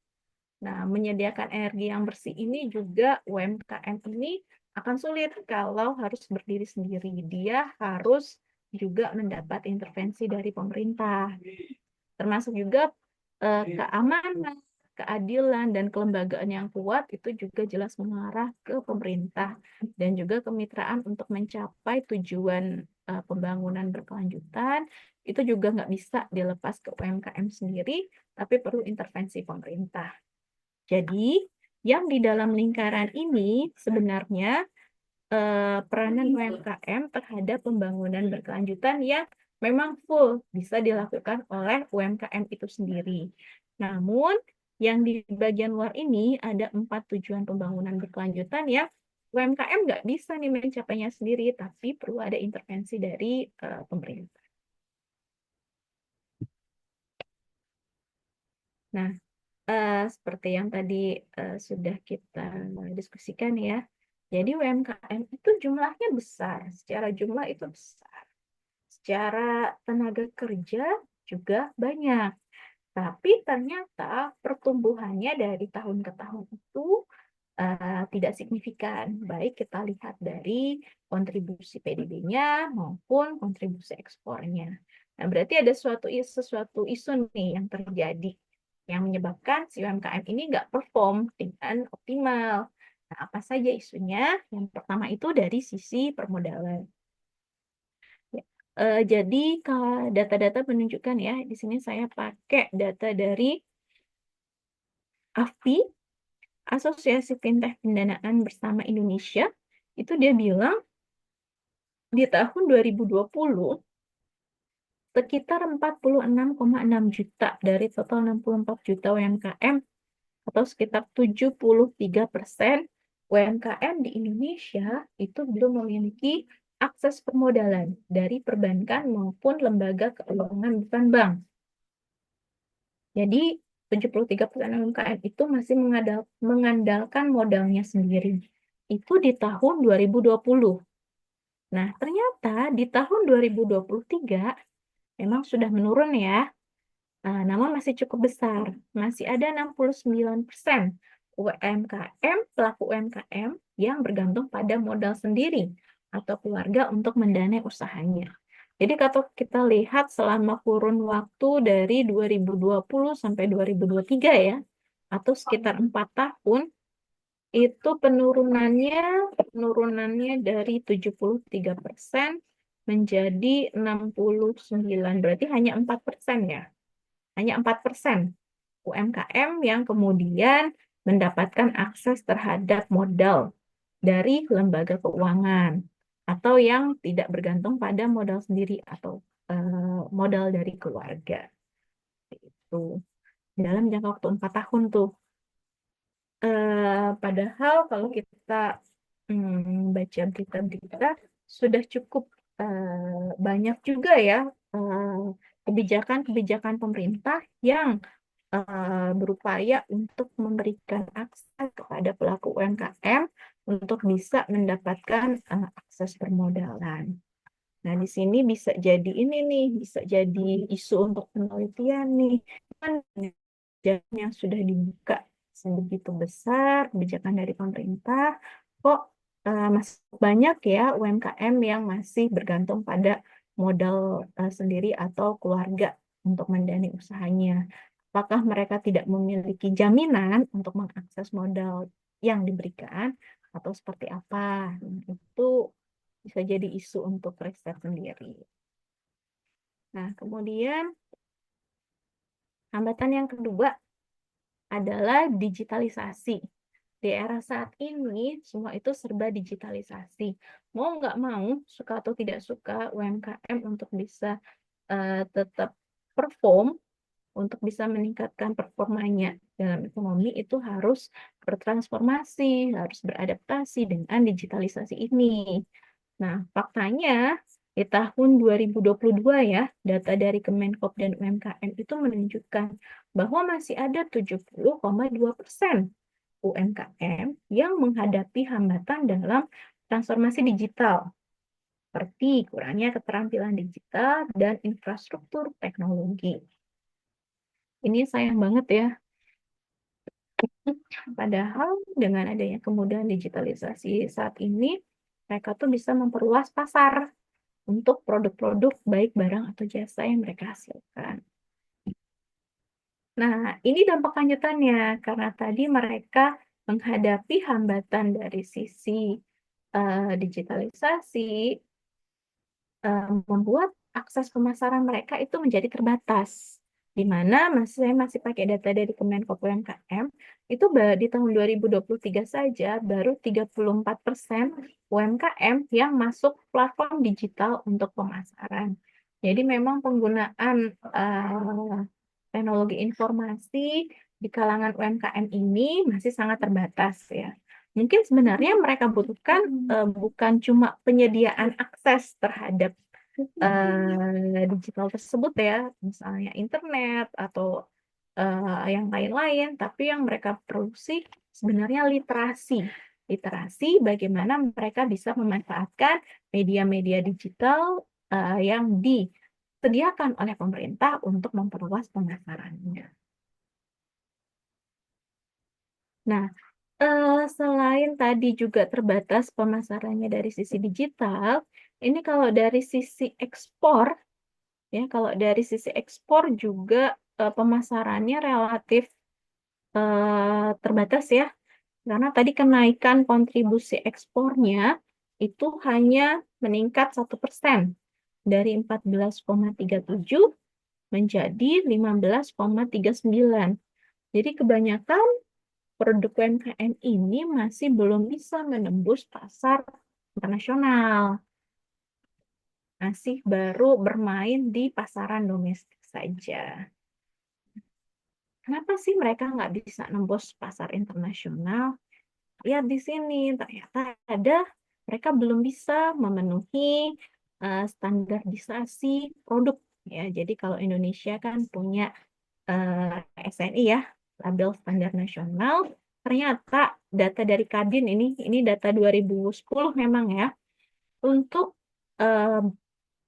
Nah, menyediakan energi yang bersih ini juga UMKM ini akan sulit kalau harus berdiri sendiri. Dia harus juga mendapat intervensi dari pemerintah. Termasuk juga keamanan, keadilan, dan kelembagaan yang kuat itu juga jelas mengarah ke pemerintah. Dan juga kemitraan untuk mencapai tujuan pembangunan berkelanjutan, itu juga nggak bisa dilepas ke UMKM sendiri, tapi perlu intervensi pemerintah. Jadi, yang di dalam lingkaran ini sebenarnya peranan UMKM terhadap pembangunan berkelanjutan yang memang full bisa dilakukan oleh UMKM itu sendiri. Namun, yang di bagian luar ini ada 4 tujuan pembangunan berkelanjutan yang UMKM nggak bisa nih mencapainya sendiri, tapi perlu ada intervensi dari pemerintah. Nah, seperti yang tadi sudah kita diskusikan ya. Jadi UMKM itu jumlahnya besar, secara jumlah itu besar. Secara tenaga kerja juga banyak. Tapi ternyata pertumbuhannya dari tahun ke tahun itu tidak signifikan. Baik kita lihat dari kontribusi PDB-nya maupun kontribusi ekspornya. Nah, berarti ada sesuatu isu nih yang terjadi yang menyebabkan si UMKM ini nggak perform dengan optimal. Nah, apa saja isunya? Yang pertama itu dari sisi permodalan. Ya, jadi data-data menunjukkan ya, di sini saya pakai data dari AFPI, Asosiasi Fintech Pendanaan Bersama Indonesia. Itu dia bilang di tahun 2020 sekitar 46,6 juta dari total 64 juta UMKM atau sekitar 73% UMKM di Indonesia itu belum memiliki akses permodalan dari perbankan maupun lembaga keuangan bukan bank. Jadi 73% UMKM itu masih mengandalkan modalnya sendiri. Itu di tahun 2020. Nah, ternyata di tahun 2023 memang sudah menurun ya. Namun masih cukup besar. Masih ada 69% pelaku UMKM yang bergantung pada modal sendiri atau keluarga untuk mendanai usahanya. Jadi kalau kita lihat selama kurun waktu dari 2020 sampai 2023 ya, atau sekitar 4 tahun, itu penurunannya dari 73% menjadi 69. Berarti hanya 4% ya. Hanya 4% UMKM yang kemudian mendapatkan akses terhadap modal dari lembaga keuangan atau yang tidak bergantung pada modal sendiri atau modal dari keluarga. Itu dalam jangka waktu 4 tahun tuh. Padahal kalau kita baca berita-berita sudah cukup banyak juga ya kebijakan-kebijakan pemerintah yang berupaya untuk memberikan akses kepada pelaku UMKM untuk bisa mendapatkan akses permodalan. Nah, di sini bisa jadi ini nih, bisa jadi isu untuk penelitian nih. Kan kebijakan yang sudah dibuka sebegitu besar, kebijakan dari pemerintah, kok masih banyak ya UMKM yang masih bergantung pada modal sendiri atau keluarga untuk mendanai usahanya. apakah mereka tidak memiliki jaminan untuk mengakses modal yang diberikan atau seperti apa. Nah, itu bisa jadi isu untuk riset sendiri. Nah, kemudian hambatan yang kedua adalah digitalisasi. Di era saat ini, semua itu serba digitalisasi. Mau nggak mau, suka atau tidak suka, UMKM untuk bisa tetap perform, untuk bisa meningkatkan performanya dalam ekonomi, itu harus bertransformasi, harus beradaptasi dengan digitalisasi ini. Nah, faktanya di tahun 2022 ya, data dari Kemenkop dan UMKM itu menunjukkan bahwa masih ada 70,2% UMKM yang menghadapi hambatan dalam transformasi digital, seperti kurangnya keterampilan digital dan infrastruktur teknologi. Ini sayang banget ya. Padahal dengan adanya kemudahan digitalisasi saat ini, mereka tuh bisa memperluas pasar untuk produk-produk baik barang atau jasa yang mereka hasilkan. Nah, ini dampak lanjutannya karena tadi mereka menghadapi hambatan dari sisi digitalisasi, membuat akses pemasaran mereka itu menjadi terbatas. Di mana saya masih pakai data dari Kemenkop UMKM, itu di tahun 2023 saja baru 34% UMKM yang masuk platform digital untuk pemasaran. Jadi memang penggunaan teknologi informasi di kalangan UMKM ini masih sangat terbatas ya. Mungkin sebenarnya mereka butuhkan bukan cuma penyediaan akses terhadap digital tersebut ya, misalnya internet atau yang lain-lain, tapi yang mereka produksi sebenarnya literasi. Literasi bagaimana mereka bisa memanfaatkan media-media digital yang disediakan oleh pemerintah untuk memperluas pemasarannya. Nah, selain tadi juga terbatas pemasarannya dari sisi digital, ini kalau dari sisi ekspor, ya kalau dari sisi ekspor juga pemasarannya relatif terbatas ya, karena tadi kenaikan kontribusi ekspornya itu hanya meningkat 1% dari 14,37 menjadi 15,39. Jadi kebanyakan produk UMKM ini masih belum bisa menembus pasar internasional. Masih baru bermain di pasaran domestik saja. Kenapa sih mereka nggak bisa nembus pasar internasional? Lihat di sini, ternyata mereka belum bisa memenuhi standarisasi produk. Ya, jadi kalau Indonesia kan punya SNI ya, label standar nasional. Ternyata data dari Kadin ini data 2010 memang ya, untuk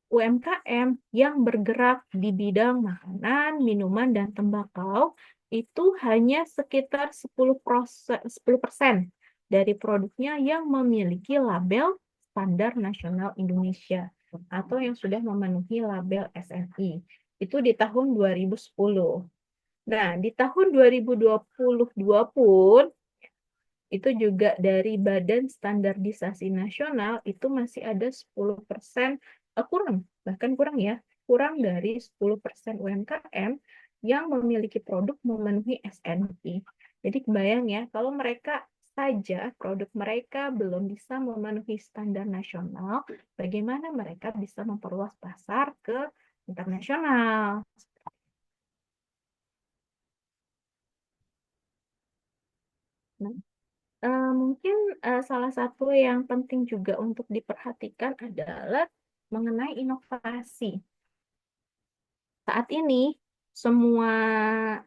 UMKM yang bergerak di bidang makanan, minuman, dan tembakau itu hanya sekitar 10% dari produknya yang memiliki label standar nasional Indonesia atau yang sudah memenuhi label SNI. Itu di tahun 2010. Nah, di tahun 2022 pun itu juga dari Badan Standarisasi Nasional itu masih ada 10% kurang, bahkan kurang ya, kurang dari 10% UMKM yang memiliki produk memenuhi SNI. Jadi kebayang ya, kalau mereka saja produk mereka belum bisa memenuhi standar nasional, bagaimana mereka bisa memperluas pasar ke internasional? Nah, mungkin salah satu yang penting juga untuk diperhatikan adalah mengenai inovasi. Saat ini semua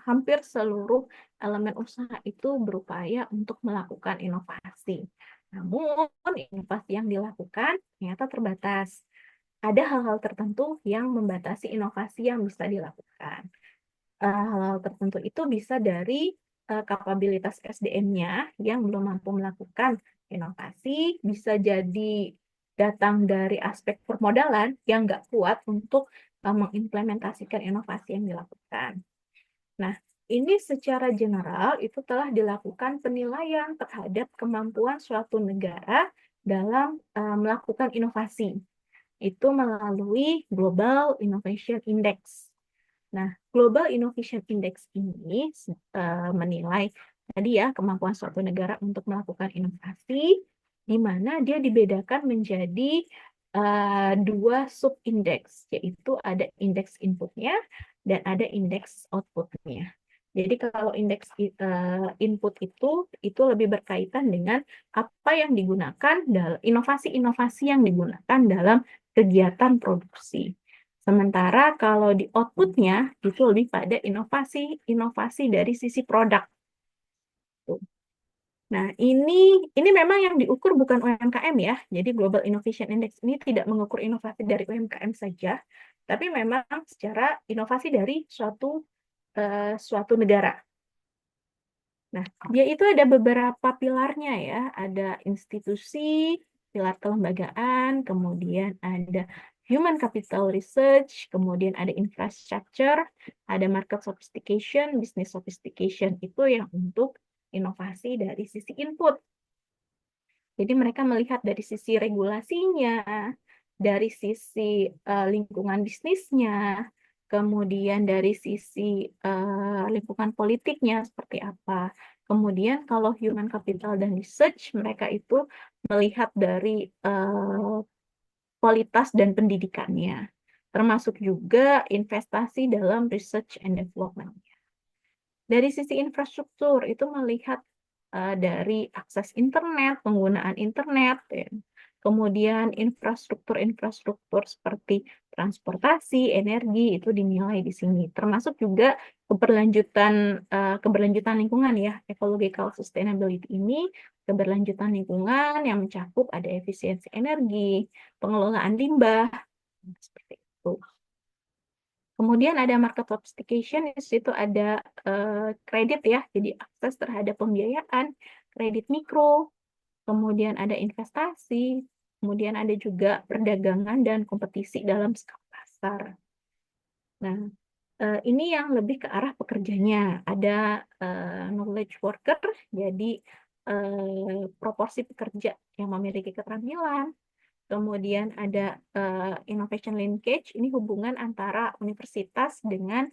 hampir seluruh elemen usaha itu berupaya untuk melakukan inovasi. Namun inovasi yang dilakukan ternyata terbatas. Ada hal-hal tertentu yang membatasi inovasi yang bisa dilakukan. Hal-hal tertentu itu bisa dari kapabilitas SDM-nya yang belum mampu melakukan inovasi, bisa jadi datang dari aspek permodalan yang nggak kuat untuk mengimplementasikan inovasi yang dilakukan. Nah, ini secara general itu telah dilakukan penilaian terhadap kemampuan suatu negara dalam melakukan inovasi. Itu melalui Global Innovation Index. Nah, Global Innovation Index ini menilai tadi ya kemampuan suatu negara untuk melakukan inovasi, di mana dia dibedakan menjadi dua sub-indeks, yaitu ada indeks inputnya dan ada indeks outputnya. Jadi kalau indeks input itu lebih berkaitan dengan apa yang digunakan dalam inovasi-inovasi yang digunakan dalam kegiatan produksi. Sementara kalau di outputnya itu lebih pada inovasi dari sisi produk. Nah, ini memang yang diukur bukan UMKM ya. Jadi Global Innovation Index ini tidak mengukur inovasi dari UMKM saja, tapi memang secara inovasi dari suatu negara. Nah, dia itu ada beberapa pilarnya ya. Ada institusi, pilar kelembagaan, kemudian ada human capital research, kemudian ada infrastructure, ada market sophistication, business sophistication. Itu yang untuk inovasi dari sisi input. Jadi mereka melihat dari sisi regulasinya, dari sisi lingkungan bisnisnya, kemudian dari sisi lingkungan politiknya seperti apa. Kemudian kalau human capital dan research, mereka itu melihat dari kualitas dan pendidikannya, termasuk juga investasi dalam research and development. Dari sisi infrastruktur itu melihat dari akses internet, penggunaan internet, ya. Kemudian infrastruktur seperti transportasi, energi itu dinilai di sini. Termasuk juga keberlanjutan lingkungan ya, ecological sustainability ini keberlanjutan lingkungan yang mencakup ada efisiensi energi, pengelolaan limbah, seperti itu. Kemudian ada market sophistication, di situ ada kredit ya, jadi akses terhadap pembiayaan, kredit mikro, kemudian ada investasi, kemudian ada juga perdagangan dan kompetisi dalam skala pasar. Nah, ini yang lebih ke arah pekerjanya. Ada knowledge worker, jadi proporsi pekerja yang memiliki keterampilan. Kemudian ada innovation linkage, ini hubungan antara universitas dengan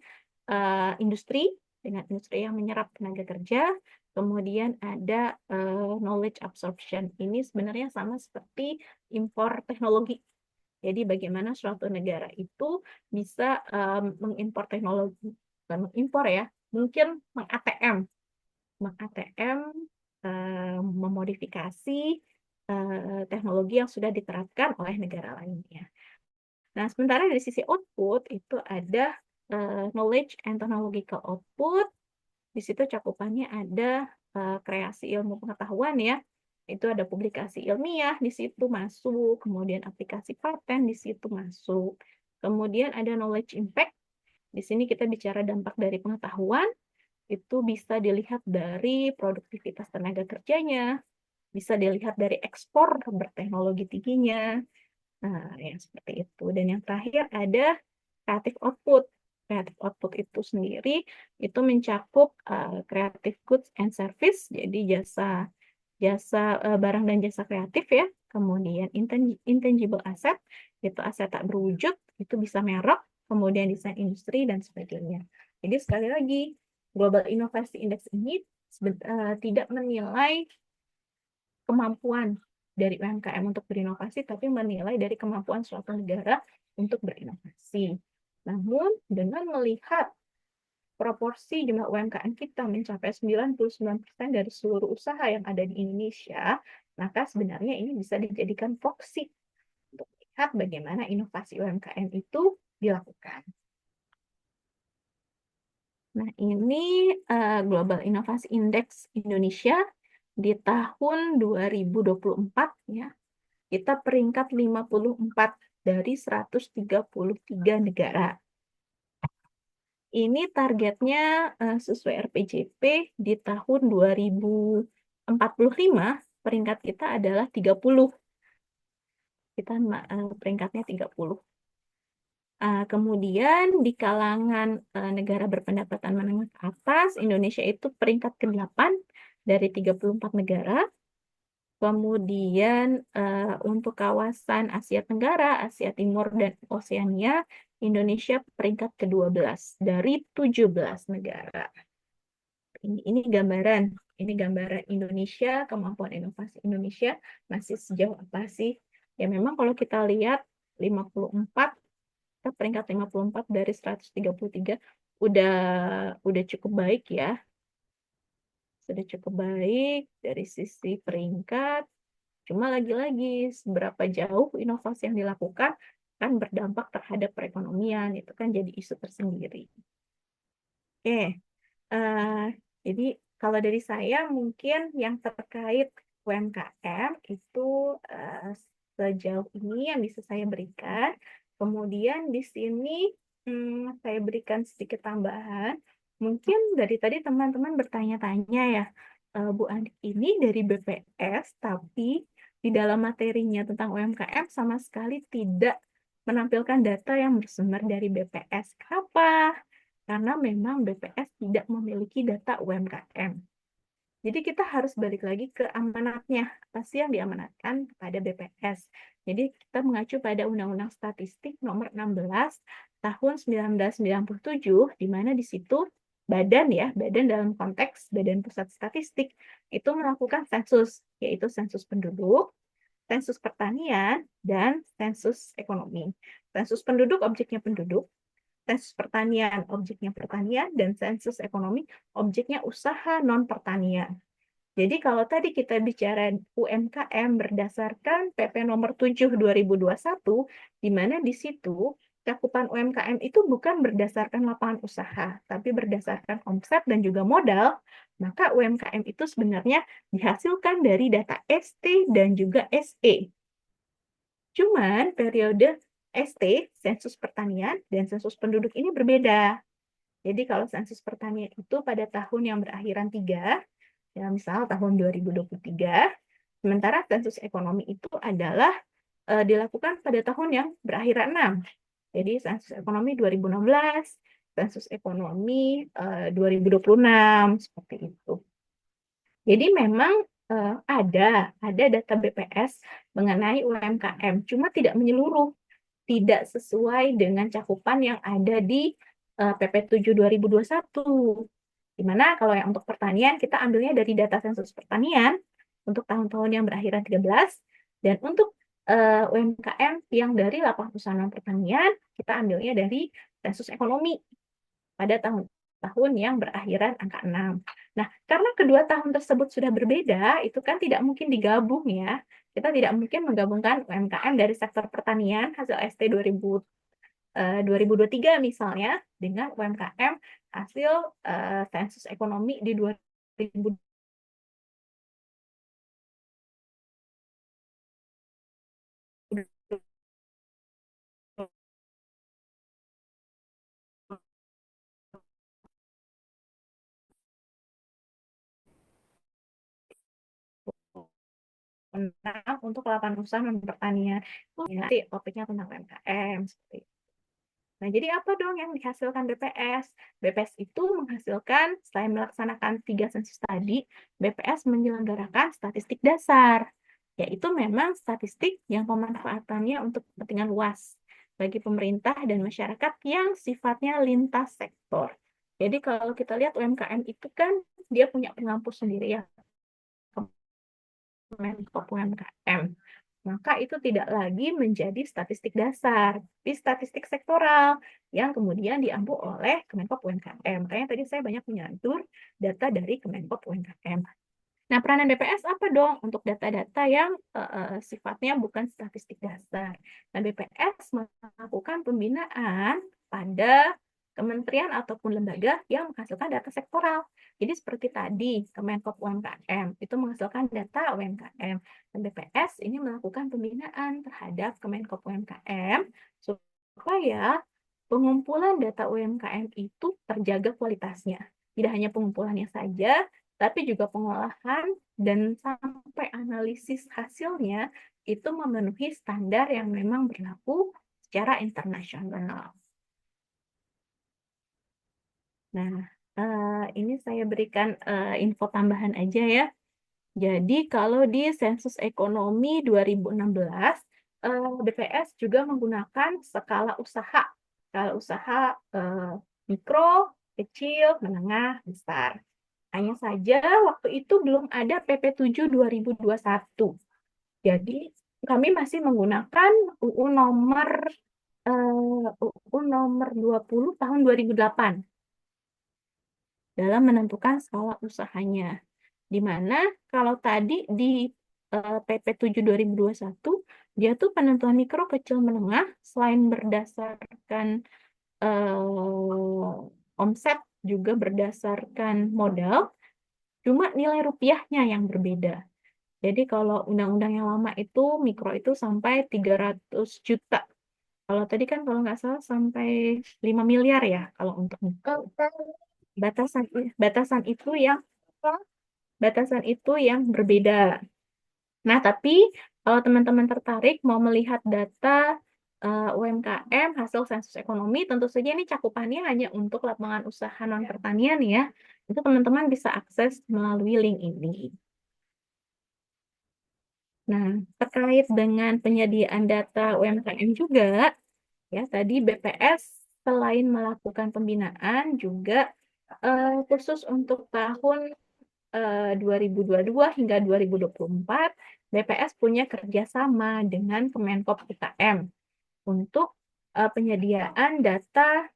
industri yang menyerap tenaga kerja. Kemudian ada knowledge absorption, ini sebenarnya sama seperti impor teknologi. Jadi bagaimana suatu negara itu bisa mengimpor teknologi, bukan mengimpor ya, mungkin meng-ATM, memodifikasi teknologi yang sudah diterapkan oleh negara lainnya. Nah, sementara dari sisi output itu ada knowledge and technological output. Di situ cakupannya ada kreasi ilmu pengetahuan ya. Itu ada publikasi ilmiah di situ masuk, kemudian aplikasi paten di situ masuk. Kemudian ada knowledge impact. Di sini kita bicara dampak dari pengetahuan. Itu bisa dilihat dari produktivitas tenaga kerjanya, bisa dilihat dari ekspor berteknologi tingginya. Nah, yang seperti itu. Dan yang terakhir ada creative output. Creative output itu sendiri itu mencakup creative goods and service, jadi jasa barang dan jasa kreatif ya. Kemudian intangible asset, itu aset tak berwujud, itu bisa merek, kemudian desain industri dan sebagainya. Jadi sekali lagi, Global Innovation Index ini tidak menilai kemampuan dari UMKM untuk berinovasi, tapi menilai dari kemampuan suatu negara untuk berinovasi. Namun, dengan melihat proporsi jumlah UMKM kita mencapai 99% dari seluruh usaha yang ada di Indonesia, maka sebenarnya ini bisa dijadikan proksi untuk melihat bagaimana inovasi UMKM itu dilakukan. Nah, ini Global Innovation Index Indonesia di tahun 2024 ya. Kita peringkat 54 dari 133 negara. Ini targetnya sesuai RPJP di tahun 2045 peringkat kita adalah 30. Kita peringkatnya 30. Kemudian di kalangan negara berpendapatan menengah ke atas, Indonesia itu peringkat ke-8 dari 34 negara. Kemudian untuk kawasan Asia Tenggara, Asia Timur, dan Oseania, Indonesia peringkat ke-12 dari 17 negara. Ini gambaran Indonesia, kemampuan inovasi Indonesia masih sejauh apa sih? Ya memang kalau kita lihat 54, kita peringkat 54 dari 133 udah cukup baik ya. Sudah cukup baik dari sisi peringkat. Cuma lagi-lagi seberapa jauh inovasi yang dilakukan kan berdampak terhadap perekonomian, itu kan jadi isu tersendiri. Oke. Jadi kalau dari saya mungkin yang terkait UMKM itu sejauh ini yang bisa saya berikan. Kemudian di sini saya berikan sedikit tambahan. Mungkin dari tadi teman-teman bertanya-tanya ya, Bu Andi ini dari BPS, tapi di dalam materinya tentang UMKM sama sekali tidak menampilkan data yang bersumber dari BPS. Kenapa? Karena memang BPS tidak memiliki data UMKM. Jadi kita harus balik lagi ke amanatnya. Apa sih yang diamanatkan kepada BPS? Jadi kita mengacu pada Undang-Undang Statistik nomor 16 tahun 1997, di mana di situ badan dalam konteks Badan Pusat Statistik itu melakukan sensus, yaitu sensus penduduk, sensus pertanian, dan sensus ekonomi. Sensus penduduk objeknya penduduk, sensus pertanian objeknya pertanian, dan sensus ekonomi objeknya usaha non-pertanian. Jadi kalau tadi kita bicara UMKM berdasarkan PP nomor 7 2021, di mana di situ cakupan UMKM itu bukan berdasarkan lapangan usaha, tapi berdasarkan omset dan juga modal, maka UMKM itu sebenarnya dihasilkan dari data ST dan juga SE. Cuman periode ST, sensus pertanian, dan sensus penduduk ini berbeda. Jadi kalau sensus pertanian itu pada tahun yang berakhiran 3, ya misal tahun 2023, sementara sensus ekonomi itu adalah dilakukan pada tahun yang berakhiran 6. Jadi sensus ekonomi 2016, sensus ekonomi 2026, seperti itu. Jadi memang ada data BPS mengenai UMKM, cuma tidak menyeluruh, tidak sesuai dengan cakupan yang ada di PP 7 2021. Di mana kalau yang untuk pertanian kita ambilnya dari data sensus pertanian untuk tahun-tahun yang berakhiran 13, dan untuk UMKM yang dari lapangan usaha non pertanian kita ambilnya dari sensus ekonomi pada tahun yang berakhiran angka 6. Nah, karena kedua tahun tersebut sudah berbeda, itu kan tidak mungkin digabung ya. Kita tidak mungkin menggabungkan UMKM dari sektor pertanian hasil ST 2023 misalnya dengan UMKM hasil sensus ekonomi di 2000. Untuk lapangan usaha non pertanian. Nanti topiknya tentang UMKM seperti itu. Nah, jadi apa dong yang dihasilkan BPS? BPS itu menghasilkan, selain melaksanakan 3 sensus tadi, BPS menyelenggarakan statistik dasar, yaitu memang statistik yang pemanfaatannya untuk kepentingan luas bagi pemerintah dan masyarakat yang sifatnya lintas sektor. Jadi kalau kita lihat UMKM itu kan dia punya pengampus sendiri ya, Kemenkop UMKM. Maka itu tidak lagi menjadi statistik dasar, tapi statistik sektoral yang kemudian diambil oleh Kemenkop UMKM. Makanya tadi saya banyak menyantur data dari Kemenkop UMKM. Nah, peranan BPS apa dong untuk data-data yang sifatnya bukan statistik dasar? Nah, BPS melakukan pembinaan pada kementerian ataupun lembaga yang menghasilkan data sektoral. Jadi seperti tadi, Kemenkop UMKM itu menghasilkan data UMKM. Dan BPS ini melakukan pembinaan terhadap Kemenkop UMKM supaya pengumpulan data UMKM itu terjaga kualitasnya. Tidak hanya pengumpulannya saja, tapi juga pengolahan dan sampai analisis hasilnya itu memenuhi standar yang memang berlaku secara internasional. Nah, ini saya berikan info tambahan aja ya. Jadi kalau di sensus ekonomi 2016, BPS juga menggunakan skala usaha. Skala usaha mikro, kecil, menengah, besar. Hanya saja waktu itu belum ada PP 7 2021. Jadi kami masih menggunakan UU nomor 20 tahun 2008 dalam menentukan skala usahanya. Di mana kalau tadi di PP 7 2021 dia tuh penentuan mikro, kecil, menengah selain berdasarkan omset juga berdasarkan modal, cuma nilai rupiahnya yang berbeda. Jadi kalau undang-undang yang lama itu mikro itu sampai 300 juta. Kalau tadi kan kalau nggak salah sampai 5 miliar ya kalau untuk mikro. Batasan batasan itu yang batasan itu yang berbeda. Nah, tapi kalau teman-teman tertarik mau melihat data UMKM hasil sensus ekonomi, tentu saja ini cakupannya hanya untuk lapangan usaha non pertanian ya. Itu teman-teman bisa akses melalui link ini. Nah, terkait dengan penyediaan data UMKM juga, ya tadi BPS selain melakukan pembinaan juga khusus untuk tahun 2022 hingga 2024, BPS punya kerjasama dengan Kemenkop UKM untuk penyediaan data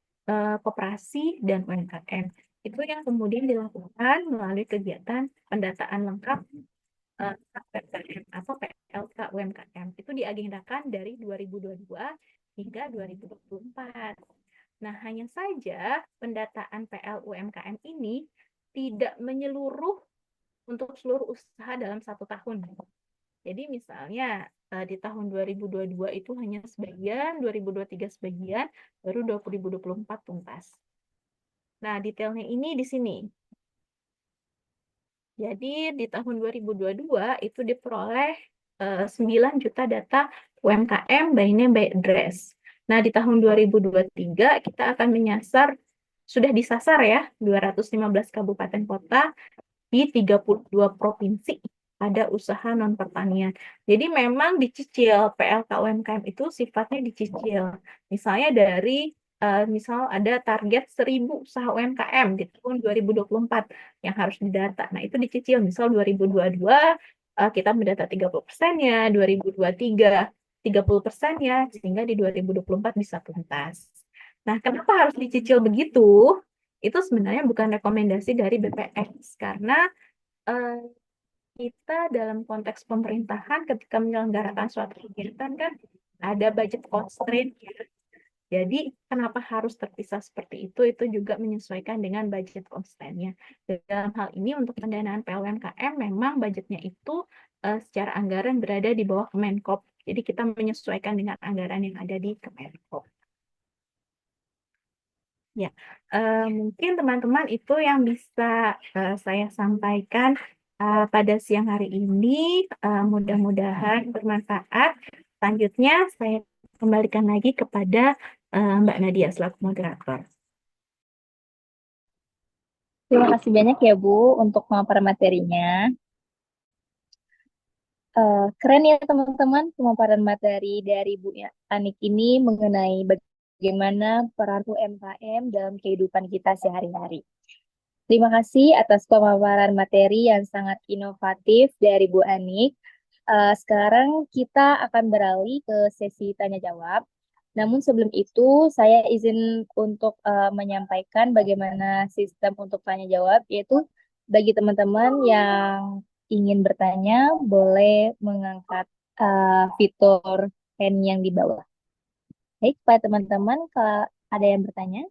koperasi dan UMKM. Itu yang kemudian dilakukan melalui kegiatan pendataan lengkap PPKM atau PLK UMKM. Itu diagendakan dari 2022 hingga 2024. Nah, hanya saja pendataan PL UMKM ini tidak menyeluruh untuk seluruh usaha dalam 1 tahun. Jadi misalnya di tahun 2022 itu hanya sebagian, 2023 sebagian, baru 2024 tuntas. Nah, detailnya ini di sini. Jadi di tahun 2022 itu diperoleh 9 juta data UMKM by name by address. Nah, di tahun 2023 kita akan menyasar, sudah disasar ya, 215 kabupaten kota di 32 provinsi ada usaha non pertanian. Jadi memang dicicil, PLK UMKM itu sifatnya dicicil. Misalnya dari misal ada target 1.000 usaha UMKM di tahun 2024 yang harus didata. Nah, itu dicicil. Misal 2022 kita mendata 30%-nya, 2023 30%-nya, sehingga di 2024 bisa tuntas. Nah, kenapa harus dicicil begitu? Itu sebenarnya bukan rekomendasi dari BPS, karena eh, kita dalam konteks pemerintahan ketika menyelenggarakan suatu kegiatan kan ada budget constraint ya. Jadi kenapa harus terpisah seperti itu juga menyesuaikan dengan budget constraint-nya. Dalam hal ini untuk pendanaan PLUMKM memang budgetnya itu secara anggaran berada di bawah Kemenkop. Jadi kita menyesuaikan dengan anggaran yang ada di Kemenkop. Ya, mungkin teman-teman itu yang bisa saya sampaikan pada siang hari ini. Mudah-mudahan bermanfaat. Selanjutnya saya kembalikan lagi kepada Mbak Nadia selaku moderator. Terima kasih banyak ya Bu untuk pemaparan materinya. Keren ya teman-teman pemaparan materi dari Bu Anik ini mengenai bagaimana peran UMKM dalam kehidupan kita sehari-hari. Terima kasih atas pemaparan materi yang sangat inovatif dari Bu Anik. Sekarang kita akan beralih ke sesi tanya jawab. Namun sebelum itu saya izin untuk menyampaikan bagaimana sistem untuk tanya jawab, yaitu bagi teman-teman yang ingin bertanya boleh mengangkat fitur hand yang di bawah. Baik, Pak teman-teman, kalau ada yang bertanya.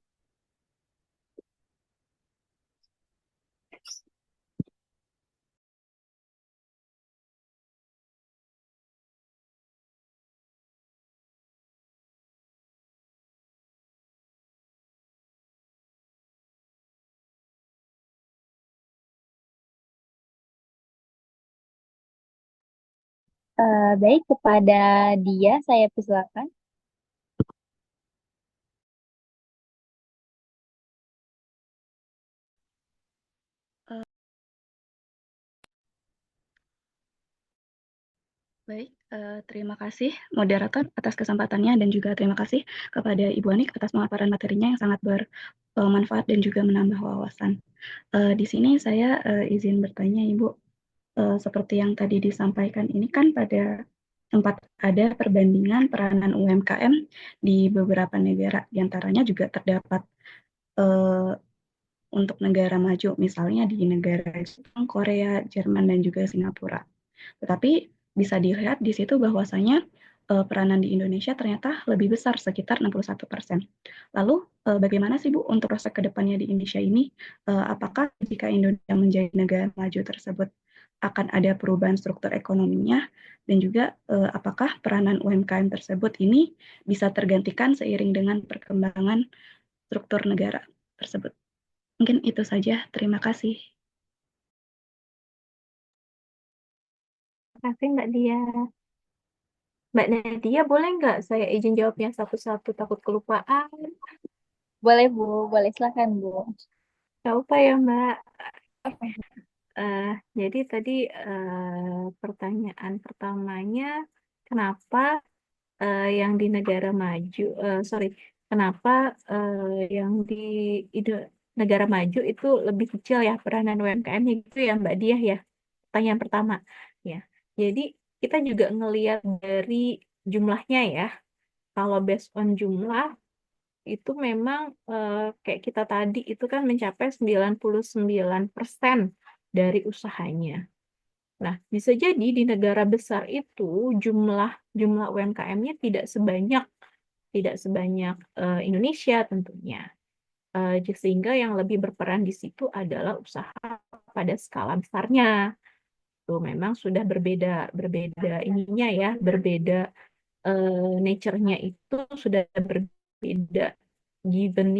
Baik, kepada dia saya persilakan. Baik, terima kasih moderator atas kesempatannya dan juga terima kasih kepada Ibu Anik atas pemaparan materinya yang sangat bermanfaat dan juga menambah wawasan. Di sini saya izin bertanya Ibu, seperti yang tadi disampaikan ini kan pada tempat ada perbandingan peranan UMKM di beberapa negara, diantaranya juga terdapat eh, untuk negara maju, misalnya di negara Jepang, Korea, Jerman, dan juga Singapura. Tetapi bisa dilihat di situ bahwasanya peranan di Indonesia ternyata lebih besar, sekitar 61%. Lalu bagaimana sih Bu untuk prospek kedepannya di Indonesia ini? Apakah jika Indonesia menjadi negara maju tersebut akan ada perubahan struktur ekonominya? Dan juga apakah peranan UMKM tersebut ini bisa tergantikan seiring dengan perkembangan struktur negara tersebut? Mungkin itu saja. Terima kasih. Terima kasih Mbak Dia. Mbak Nadia, boleh nggak saya izin jawabnya satu-satu, takut kelupaan? Boleh Bu, boleh silakan Bu. Nggak apa ya Mbak. Eh, jadi tadi pertanyaan pertamanya, kenapa yang di negara maju, sorry, kenapa yang di negara maju itu lebih kecil ya peranan UMKM gitu ya Mbak Diah ya? Pertanyaan pertama, ya. Jadi kita juga ngelihat dari jumlahnya ya. Kalau based on jumlah itu memang kayak kita tadi itu kan mencapai 99% dari usahanya. Nah, bisa jadi di negara besar itu jumlah jumlah UMKM-nya tidak sebanyak Indonesia tentunya. Sehingga yang lebih berperan di situ adalah usaha pada skala besarnya. Tuh memang sudah berbeda berbeda ininya ya, berbeda nature-nya itu sudah berbeda given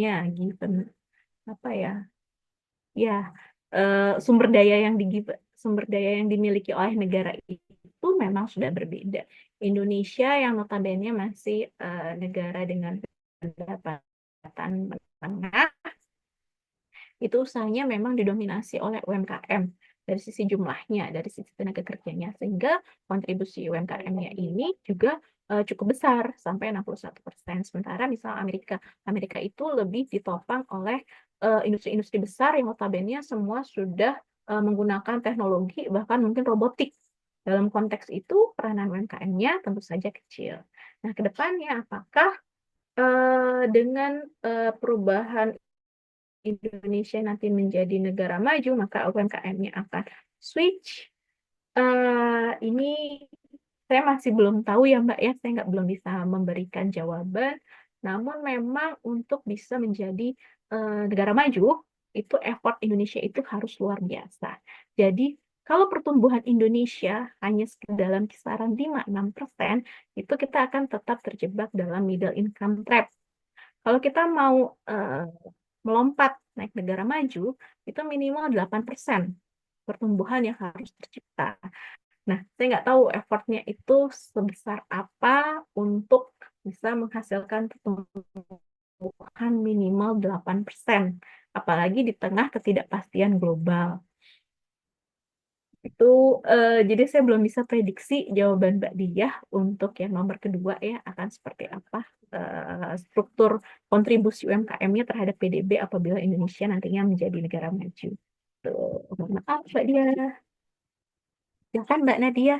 apa ya? Ya, sumber daya yang dimiliki oleh negara itu memang sudah berbeda. Indonesia yang notabene masih negara dengan pendapatan menengah, itu usahanya memang didominasi oleh UMKM dari sisi jumlahnya, dari sisi tenaga kerjanya, sehingga kontribusi UMKM-nya ini juga cukup besar, sampai 61%. Sementara misal Amerika itu lebih ditopang oleh industri-industri besar yang notabene semua sudah menggunakan teknologi, bahkan mungkin robotik. Dalam konteks itu, peranan UMKM-nya tentu saja kecil. Nah, ke depannya apakah dengan perubahan Indonesia nanti menjadi negara maju, maka UMKM-nya akan switch. Ini saya masih belum tahu ya Mbak ya, saya belum bisa memberikan jawaban. Namun memang untuk bisa menjadi negara maju, itu effort Indonesia itu harus luar biasa. Jadi kalau pertumbuhan Indonesia hanya dalam kisaran 5-6%, itu kita akan tetap terjebak dalam middle income trap. Kalau kita mau melompat naik negara maju, itu minimal 8% pertumbuhan yang harus tercipta. Nah, saya nggak tahu effortnya itu sebesar apa untuk bisa menghasilkan pertumbuhan minimal 8%, apalagi di tengah ketidakpastian global. Itu jadi saya belum bisa prediksi jawaban Mbak Diah untuk yang nomor kedua ya akan seperti apa struktur kontribusi UMKM-nya terhadap PDB apabila Indonesia nantinya menjadi negara maju. Tuh, maaf Mbak Diah. Silakan Mbak Nadia.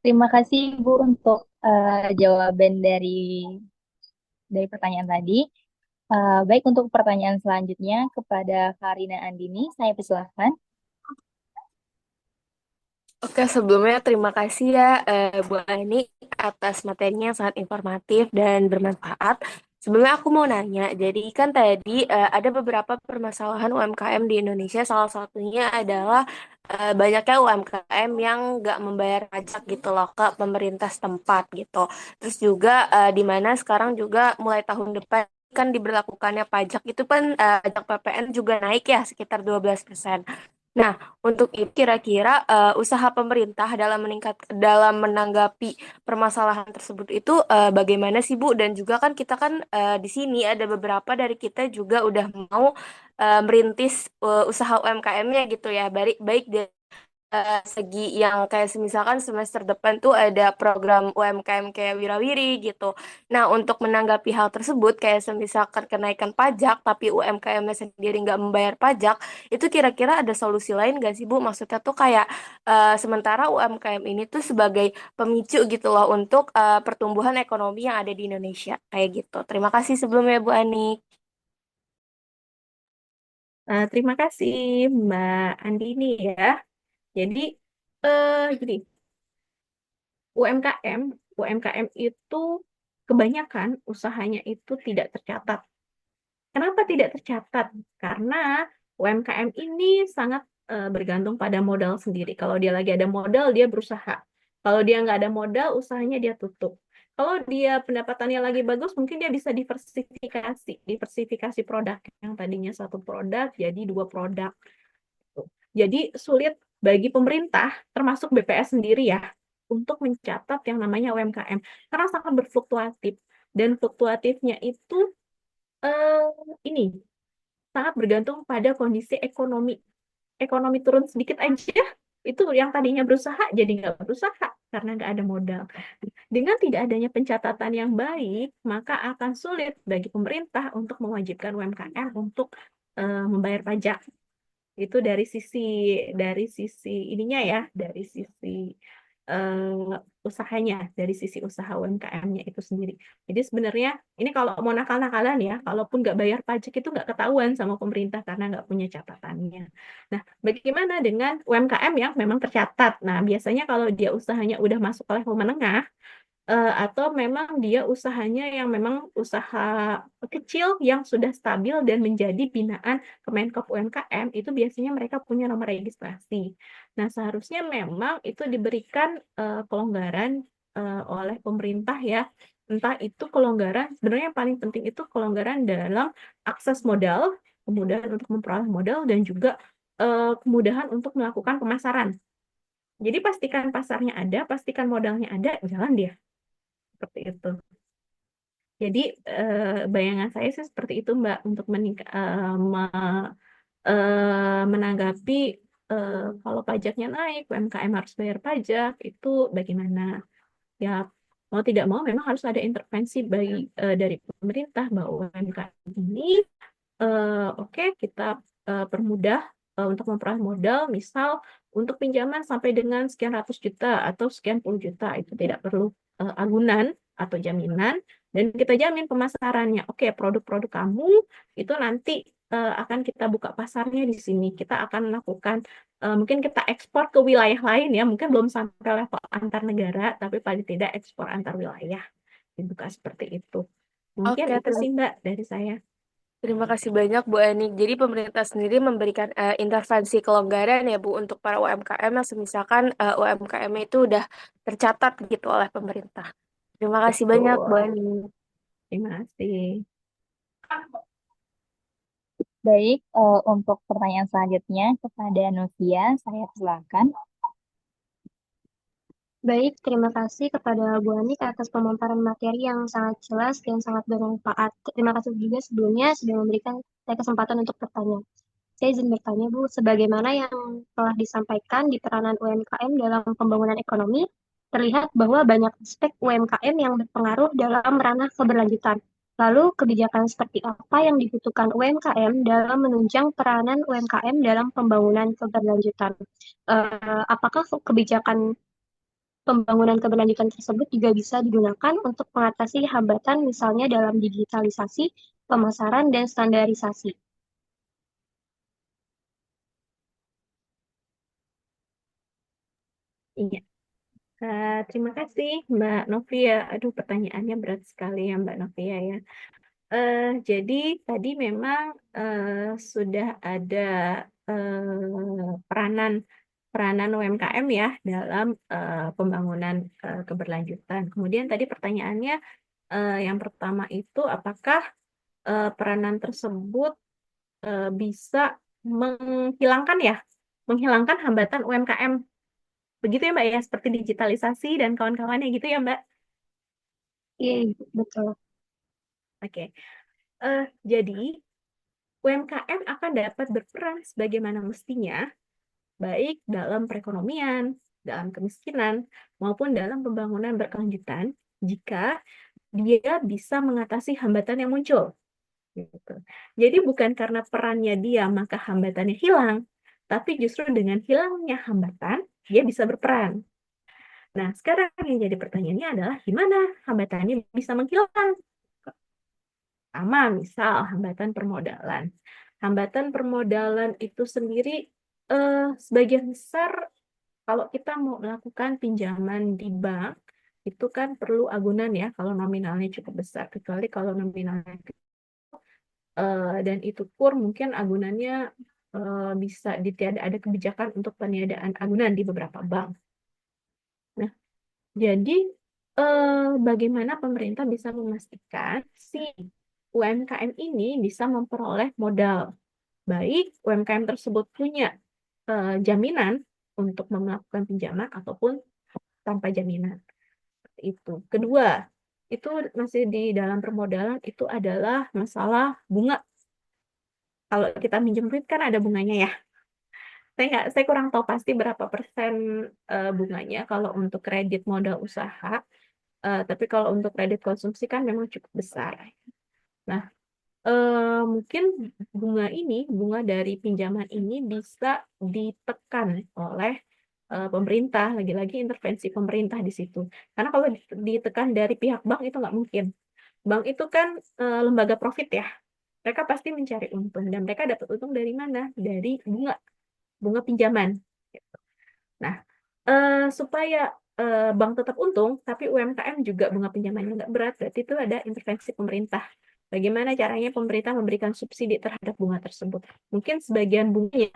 Terima kasih Bu untuk jawaban dari pertanyaan tadi. Baik, untuk pertanyaan selanjutnya kepada Karina Andini, saya persilahkan. Oke, sebelumnya terima kasih ya Bu Ani atas materinya yang sangat informatif dan bermanfaat. Sebelumnya aku mau nanya, jadi kan tadi ada beberapa permasalahan UMKM di Indonesia, salah satunya adalah banyaknya UMKM yang nggak membayar pajak gitu loh ke pemerintah setempat gitu. Terus juga di mana sekarang juga mulai tahun depan kan diberlakukannya pajak itu kan pajak PPN juga naik ya sekitar 12%. Nah, untuk itu kira-kira usaha pemerintah dalam menanggapi permasalahan tersebut itu bagaimana sih Bu? Dan juga kan kita kan di sini ada beberapa dari kita juga udah mau merintis usaha UMKM-nya gitu ya, baik baik segi yang kayak misalkan semester depan tuh ada program UMKM kayak Wirawiri gitu. Nah, untuk menanggapi hal tersebut, kayak misalkan kenaikan pajak, tapi UMKM-nya sendiri nggak membayar pajak, itu kira-kira ada solusi lain nggak sih, Bu? Maksudnya tuh kayak sementara UMKM ini tuh sebagai pemicu gitu loh untuk pertumbuhan ekonomi yang ada di Indonesia. Kayak gitu. Terima kasih sebelumnya, Bu Anik. Terima kasih Mbak Andini ya. Jadi, gini, UMKM, UMKM itu kebanyakan usahanya itu tidak tercatat. Kenapa tidak tercatat? Karena UMKM ini sangat bergantung pada modal sendiri. Kalau dia lagi ada modal, dia berusaha. Kalau dia nggak ada modal, usahanya dia tutup. Kalau dia pendapatannya lagi bagus, mungkin dia bisa diversifikasi produk. Yang tadinya satu produk jadi dua produk. Jadi sulit bagi pemerintah, termasuk BPS sendiri ya, untuk mencatat yang namanya UMKM. Karena sangat berfluktuatif. Dan fluktuatifnya itu eh, ini sangat bergantung pada kondisi ekonomi. Ekonomi turun sedikit aja, itu yang tadinya berusaha jadi nggak berusaha karena nggak ada modal. Dengan tidak adanya pencatatan yang baik, maka akan sulit bagi pemerintah untuk mewajibkan UMKM untuk membayar pajak. Itu dari sisi ininya ya, dari sisi usahanya, dari sisi usaha UMKM-nya itu sendiri. Jadi sebenarnya ini kalau mau nakal-nakalan ya, kalaupun nggak bayar pajak itu nggak ketahuan sama pemerintah karena nggak punya catatannya. Nah, bagaimana dengan UMKM yang memang tercatat? Nah, biasanya kalau dia usahanya udah masuk ke level menengah, atau memang dia usahanya yang memang usaha kecil yang sudah stabil dan menjadi binaan Kemenkop UMKM, itu biasanya mereka punya nomor registrasi. Nah, seharusnya memang itu diberikan kelonggaran oleh pemerintah ya. Entah itu kelonggaran, sebenarnya yang paling penting itu kelonggaran dalam akses modal, kemudahan untuk memperoleh modal, dan juga kemudahan untuk melakukan pemasaran. Jadi pastikan pasarnya ada, pastikan modalnya ada, jalan dia. Seperti itu. Jadi bayangan saya sih seperti itu Mbak untuk menanggapi kalau pajaknya naik, UMKM harus bayar pajak, itu bagaimana? Ya mau tidak mau memang harus ada intervensi dari pemerintah bahwa UMKM ini oke, kita permudah untuk memperoleh modal, misal untuk pinjaman sampai dengan sekian ratus juta atau sekian puluh juta, itu tidak perlu agunan atau jaminan, dan kita jamin pemasarannya. Oke, produk-produk kamu itu nanti akan kita buka pasarnya di sini. Kita akan melakukan, mungkin kita ekspor ke wilayah lain ya, mungkin belum sampai level antar negara, tapi paling tidak ekspor antar wilayah. Dibuka seperti itu. Mungkin Oke, itu sih Mbak dari saya. terima kasih banyak Bu Anik. Jadi pemerintah sendiri memberikan intervensi kelonggaran ya Bu untuk para UMKM yang semisalkan UMKM itu udah tercatat gitu oleh pemerintah. Terima kasih banyak Bu Betul. Anik. Terima kasih. Baik, untuk pertanyaan selanjutnya kepada Novia, saya silakan. Baik, terima kasih kepada Bu Anik atas pemaparan materi yang sangat jelas dan sangat bermanfaat. Terima kasih juga sebelumnya sudah memberikan saya kesempatan untuk bertanya. Saya izin bertanya, Bu, sebagaimana yang telah disampaikan di peranan UMKM dalam pembangunan ekonomi, terlihat bahwa banyak aspek UMKM yang berpengaruh dalam ranah keberlanjutan. Lalu, kebijakan seperti apa yang dibutuhkan UMKM dalam menunjang peranan UMKM dalam pembangunan keberlanjutan? Apakah kebijakan pembangunan keberlanjutan tersebut juga bisa digunakan untuk mengatasi hambatan misalnya dalam digitalisasi, pemasaran, dan standarisasi? Iya. Terima kasih Mbak Novia. Aduh, pertanyaannya berat sekali ya Mbak Novia ya. Jadi tadi memang sudah ada peranan peranan UMKM ya dalam pembangunan keberlanjutan. Kemudian tadi pertanyaannya yang pertama itu apakah peranan tersebut bisa menghilangkan hambatan UMKM. Begitu ya Mbak ya, seperti digitalisasi dan kawan-kawannya gitu ya Mbak. Iya, betul. Oke. Jadi UMKM akan dapat berperan sebagaimana mestinya baik dalam perekonomian, dalam kemiskinan, maupun dalam pembangunan berkelanjutan jika dia bisa mengatasi hambatan yang muncul. Gitu. Jadi bukan karena perannya dia maka hambatannya hilang, tapi justru dengan hilangnya hambatan, dia bisa berperan. Nah, sekarang yang jadi pertanyaannya adalah gimana hambatannya bisa menghilang? Sama, misal hambatan permodalan. Hambatan permodalan itu sendiri sebagian besar kalau kita mau melakukan pinjaman di bank, itu kan perlu agunan ya kalau nominalnya cukup besar. Kecuali kalau nominalnya dan itu mungkin agunannya bisa ada kebijakan untuk peniadaan agunan di beberapa bank. Nah, jadi bagaimana pemerintah bisa memastikan si UMKM ini bisa memperoleh modal, baik UMKM tersebut punya jaminan untuk melakukan pinjaman ataupun tanpa jaminan. Seperti itu. Kedua, itu masih di dalam permodalan itu adalah masalah bunga. Kalau kita minjem duit kan ada bunganya ya. Saya kurang tahu pasti berapa persen bunganya kalau untuk kredit modal usaha. Tapi kalau untuk kredit konsumsi kan memang cukup besar. Nah, mungkin bunga dari pinjaman ini bisa ditekan oleh pemerintah, lagi-lagi intervensi pemerintah di situ. Karena kalau ditekan dari pihak bank itu nggak mungkin. Bank itu kan lembaga profit ya. Mereka pasti mencari untung dan mereka dapat untung dari mana? Dari bunga pinjaman. Nah, supaya bank tetap untung, tapi UMKM juga bunga pinjamannya nggak berat, berarti itu ada intervensi pemerintah. Bagaimana caranya pemerintah memberikan subsidi terhadap bunga tersebut? Mungkin sebagian bunganya,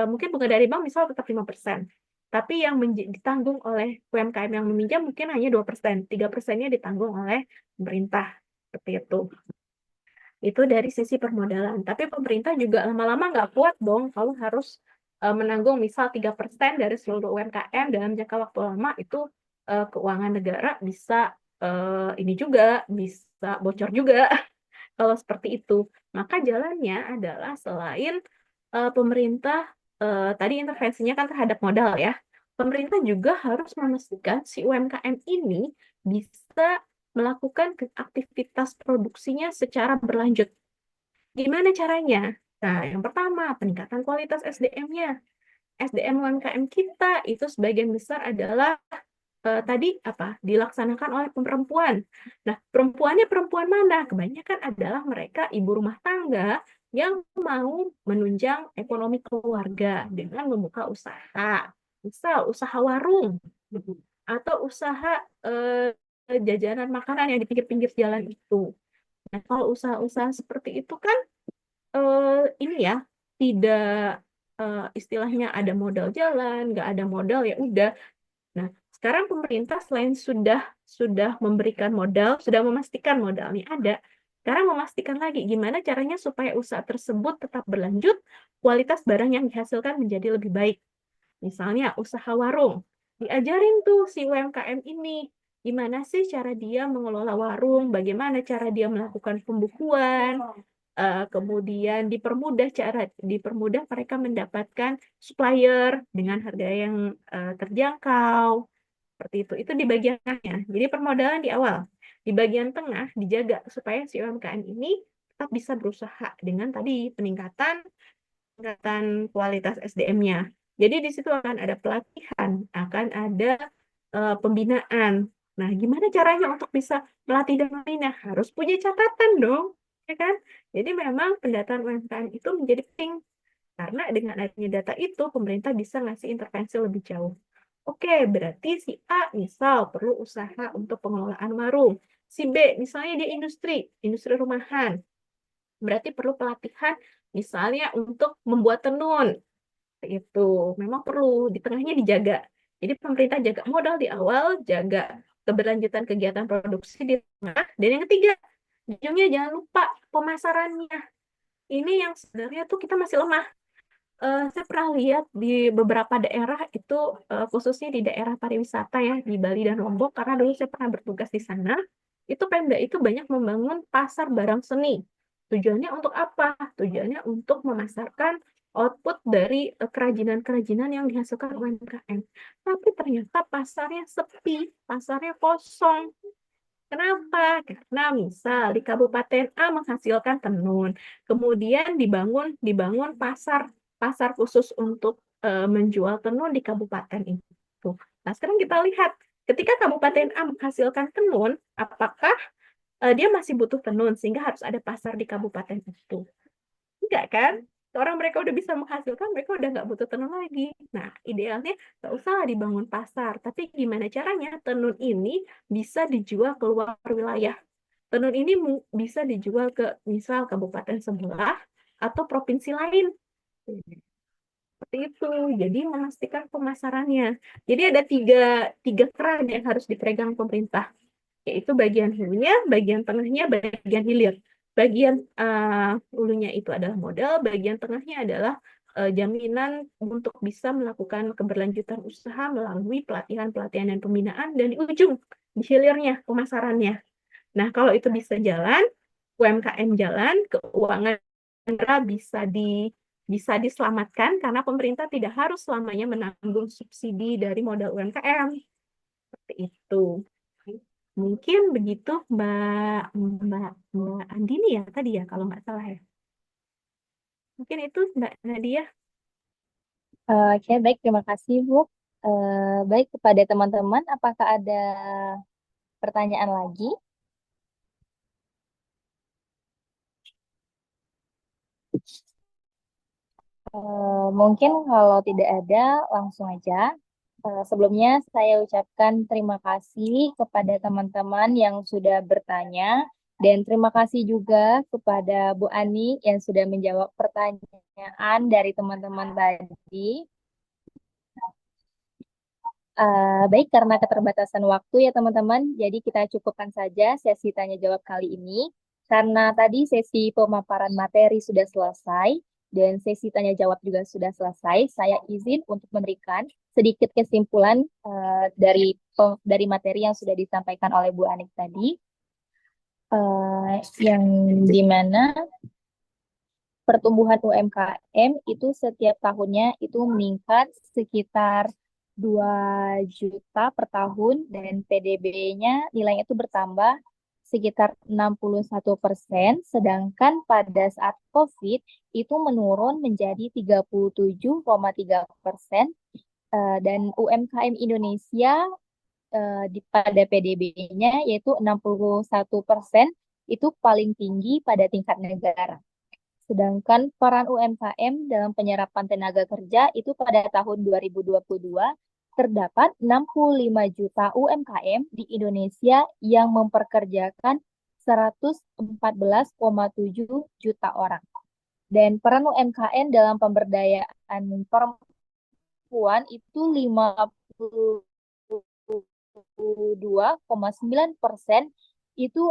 mungkin bunga dari bank misal tetap 5%, tapi yang ditanggung oleh UMKM yang meminjam mungkin hanya 2%, 3%-nya ditanggung oleh pemerintah. Seperti itu. Itu dari sisi permodalan. Tapi pemerintah juga lama-lama nggak kuat dong kalau harus menanggung misal 3% dari seluruh UMKM dalam jangka waktu lama, itu keuangan negara bisa ini juga bisa bocor juga kalau seperti itu. Maka jalannya adalah selain pemerintah tadi intervensinya kan terhadap modal ya, pemerintah juga harus memastikan si UMKM ini bisa melakukan aktivitas produksinya secara berlanjut. Gimana caranya? Nah, yang pertama, peningkatan kualitas SDM-nya. SDM UMKM kita itu sebagian besar adalah tadi dilaksanakan oleh perempuan. Nah, perempuannya perempuan mana? Kebanyakan adalah mereka ibu rumah tangga yang mau menunjang ekonomi keluarga dengan membuka usaha. Misal usaha warung atau usaha jajanan makanan yang di pinggir-pinggir jalan itu. Nah, kalau usaha-usaha seperti itu kan ini ya tidak istilahnya ada modal jalan, nggak ada modal ya udah. Nah, sekarang pemerintah selain sudah memberikan modal, sudah memastikan modalnya ada, sekarang memastikan lagi gimana caranya supaya usaha tersebut tetap berlanjut, kualitas barang yang dihasilkan menjadi lebih baik. Misalnya usaha warung, diajarin tuh si UMKM ini, gimana sih cara dia mengelola warung, bagaimana cara dia melakukan pembukuan, kemudian dipermudah mereka mendapatkan supplier dengan harga yang terjangkau, seperti itu. Itu di bagian tengahnya. Jadi permodalan di awal. Di bagian tengah dijaga supaya si UMKM ini tetap bisa berusaha dengan tadi peningkatan kualitas SDM-nya. Jadi di situ akan ada pelatihan, akan ada pembinaan. Nah, gimana caranya untuk bisa melatih dan membina? Harus punya catatan dong, ya kan? Jadi memang pendataan UMKM itu menjadi penting. Karena dengan adanya data itu, pemerintah bisa ngasih intervensi lebih jauh. Oke, berarti si A misal perlu usaha untuk pengelolaan warung. Si B misalnya dia industri rumahan. Berarti perlu pelatihan misalnya untuk membuat tenun. Itu memang perlu di tengahnya dijaga. Jadi pemerintah jaga modal di awal, jaga keberlanjutan kegiatan produksi di tengah, dan yang ketiga, ujungnya jangan lupa pemasarannya. Ini yang sebenarnya tuh kita masih lemah. Saya pernah lihat di beberapa daerah itu, khususnya di daerah pariwisata ya, di Bali dan Lombok, karena dulu saya pernah bertugas di sana, itu Pemda itu banyak membangun pasar barang seni. Tujuannya untuk apa? Tujuannya untuk memasarkan output dari kerajinan-kerajinan yang dihasilkan UMKM. Tapi ternyata pasarnya sepi, pasarnya kosong. Kenapa? Karena misal di Kabupaten A menghasilkan tenun, kemudian dibangun pasar pasar khusus untuk menjual tenun di kabupaten itu. Nah, sekarang kita lihat ketika Kabupaten A menghasilkan tenun, apakah dia masih butuh tenun sehingga harus ada pasar di kabupaten itu? Enggak kan? Orang mereka udah bisa menghasilkan, mereka udah nggak butuh tenun lagi. Nah, idealnya nggak usah dibangun pasar. Tapi gimana caranya tenun ini bisa dijual keluar wilayah? Tenun ini bisa dijual ke misal kabupaten sebelah atau provinsi lain. Seperti itu. Jadi memastikan pemasarannya. Jadi ada tiga keran yang harus dipegang pemerintah, yaitu bagian hulunya, bagian tengahnya, bagian hilir. Bagian hulunya itu adalah modal, bagian tengahnya adalah jaminan untuk bisa melakukan keberlanjutan usaha melalui pelatihan-pelatihan dan pembinaan, dan di ujung, di hilirnya, pemasarannya. Nah, kalau itu bisa jalan, UMKM jalan, keuangan negara bisa diselamatkan karena pemerintah tidak harus selamanya menanggung subsidi dari modal UMKM. Seperti itu. Mungkin begitu Mbak Mbak Mbak Andini ya tadi ya kalau nggak salah ya. Mungkin itu Mbak Nadia. Oke, baik, terima kasih, Bu. Baik, kepada teman-teman, apakah ada pertanyaan lagi? Mungkin kalau tidak ada, langsung aja. Sebelumnya saya ucapkan terima kasih kepada teman-teman yang sudah bertanya, dan terima kasih juga kepada Bu Ani yang sudah menjawab pertanyaan dari teman-teman tadi. Baik, karena keterbatasan waktu ya teman-teman, jadi kita cukupkan saja sesi tanya jawab kali ini. Karena tadi sesi pemaparan materi sudah selesai dan sesi tanya jawab juga sudah selesai, saya izin untuk memberikan sedikit kesimpulan dari materi yang sudah disampaikan oleh Bu Anik tadi, yang dimana pertumbuhan UMKM itu setiap tahunnya itu meningkat sekitar 2 juta per tahun, dan PDB-nya nilainya itu bertambah sekitar 61%, sedangkan pada saat COVID itu menurun menjadi 37,3%, dan UMKM Indonesia pada PDB-nya yaitu 61%, itu paling tinggi pada tingkat negara. Sedangkan peran UMKM dalam penyerapan tenaga kerja itu pada tahun 2022 terdapat 65 juta UMKM di Indonesia yang memperkerjakan 114,7 juta orang. Dan peran UMKM dalam pemberdayaan perempuan itu 52,9% itu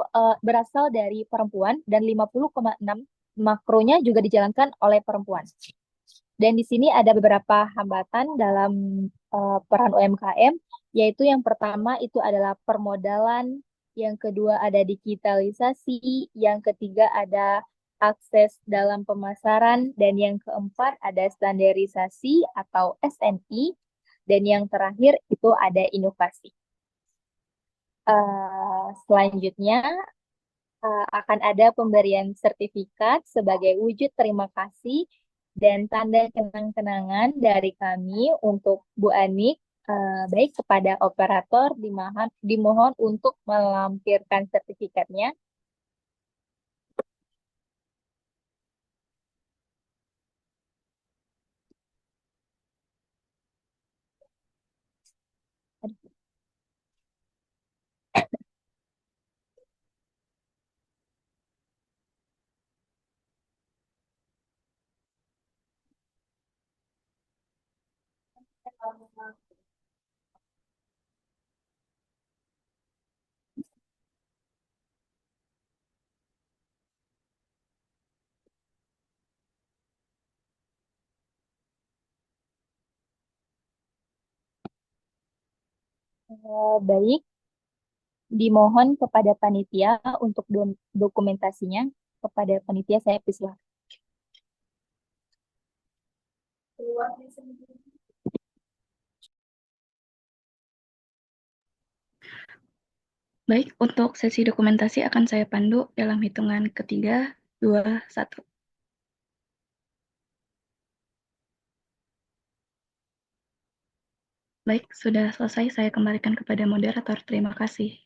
berasal dari perempuan, dan 50,6 makronya juga dijalankan oleh perempuan. Dan di sini ada beberapa hambatan dalam peran UMKM, yaitu yang pertama itu adalah permodalan, yang kedua ada digitalisasi, yang ketiga ada akses dalam pemasaran, dan yang keempat ada standarisasi atau SNI, dan yang terakhir itu ada inovasi. Selanjutnya akan ada pemberian sertifikat sebagai wujud terima kasih dan tanda kenang-kenangan dari kami untuk Bu Anik. Baik, kepada operator dimohon untuk melampirkan sertifikatnya. Baik, dimohon kepada panitia untuk dokumentasinya. Kepada panitia saya persilahkan. Baik, untuk sesi dokumentasi akan saya pandu dalam hitungan 3, 2, 1. Baik, sudah selesai. Saya kembalikan kepada moderator. Terima kasih.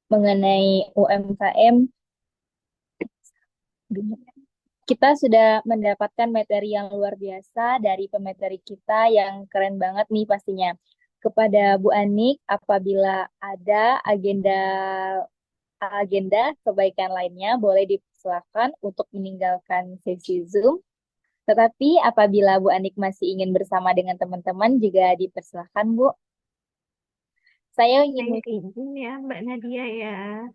Mengenai UMKM, kita sudah mendapatkan materi yang luar biasa dari pemateri kita yang keren banget nih pastinya. Kepada Bu Anik, apabila ada agenda kebaikan lainnya, boleh dipersilakan untuk meninggalkan sesi Zoom. Tetapi apabila Bu Anik masih ingin bersama dengan teman-teman, juga dipersilakan, Bu. Saya ingin Saya izin ya Mbak Nadia ya.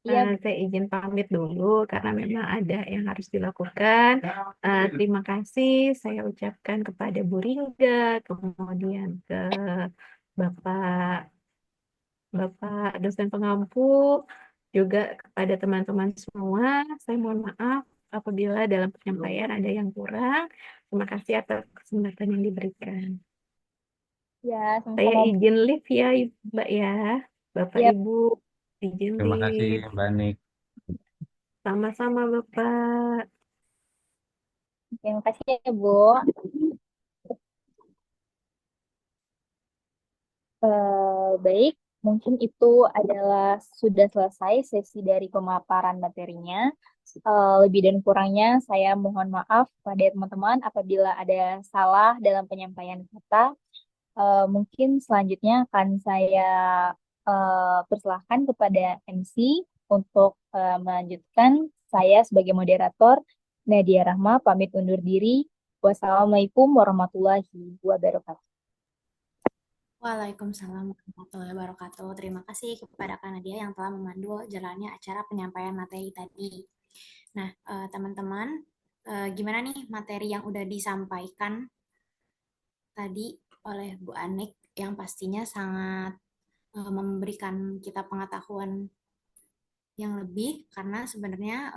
Iya, Saya izin pamit dulu karena memang ada yang harus dilakukan. Terima kasih saya ucapkan kepada Bu Ringga, kemudian ke Bapak Bapak dosen pengampu, juga kepada teman-teman semua. Saya mohon maaf apabila dalam penyampaian ada yang kurang. Terima kasih atas kesempatan yang diberikan. ya, Saya sama-sama. izin live ya, Mbak ya. Bapak Ya, Ibu, izin Terima kasih live. Mbak Nik. Sama-sama Bapak. terima kasih ya, Bu. Baik, mungkin itu adalah sudah selesai sesi dari pemaparan materinya. Lebih dan kurangnya saya mohon maaf pada teman-teman apabila ada salah dalam penyampaian kata. Mungkin selanjutnya akan saya persilahkan kepada MC untuk melanjutkan. Saya sebagai moderator, Nadia Rahma, pamit undur diri. Wassalamualaikum warahmatullahi wabarakatuh. Waalaikumsalam warahmatullahi wabarakatuh. Terima kasih kepada Kak Nadia yang telah memandu jalannya acara penyampaian materi tadi. Nah, teman-teman, gimana nih materi yang udah disampaikan tadi oleh Bu Anik yang pastinya sangat memberikan kita pengetahuan yang lebih karena sebenarnya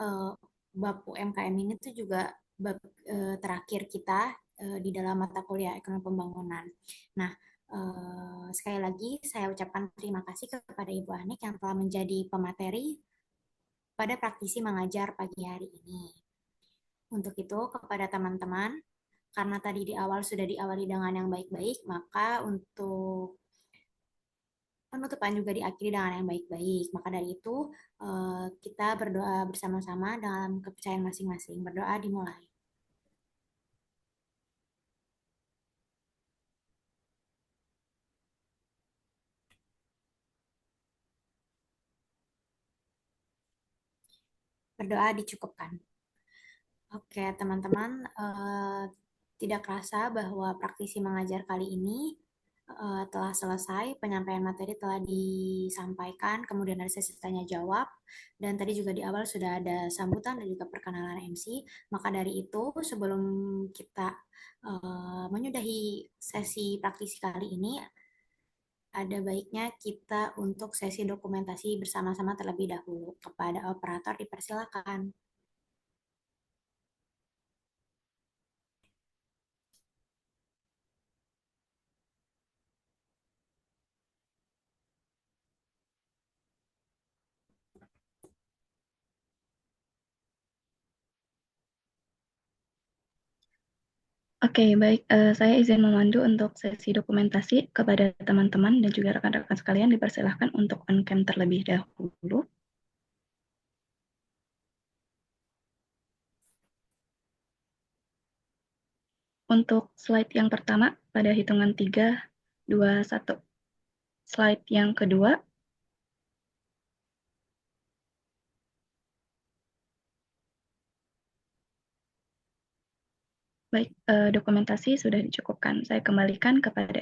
bab UMKM ini tuh juga bab terakhir kita di dalam mata kuliah ekonomi pembangunan. Nah, sekali lagi saya ucapkan terima kasih kepada Ibu Anik yang telah menjadi pemateri pada praktisi mengajar pagi hari ini. Untuk itu kepada teman-teman, karena tadi di awal sudah diawali dengan yang baik-baik, maka untuk penutupan juga diakhiri dengan yang baik-baik. Maka dari itu, kita berdoa bersama-sama dalam kepercayaan masing-masing. Berdoa dimulai. Berdoa dicukupkan. Oke, teman-teman, tidak kerasa bahwa praktisi mengajar kali ini telah selesai, penyampaian materi telah disampaikan, kemudian ada sesi tanya jawab, dan tadi juga di awal sudah ada sambutan dan juga perkenalan MC. Maka dari itu, sebelum kita menyudahi sesi praktisi kali ini, ada baiknya kita untuk sesi dokumentasi bersama-sama terlebih dahulu. Kepada operator dipersilakan. Oke, baik. Saya izin memandu untuk sesi dokumentasi kepada teman-teman dan juga rekan-rekan sekalian dipersilahkan untuk on-cam terlebih dahulu. Untuk slide yang pertama pada hitungan 3, 2, 1. Slide yang kedua. Baik, dokumentasi sudah dicukupkan. Saya kembalikan kepada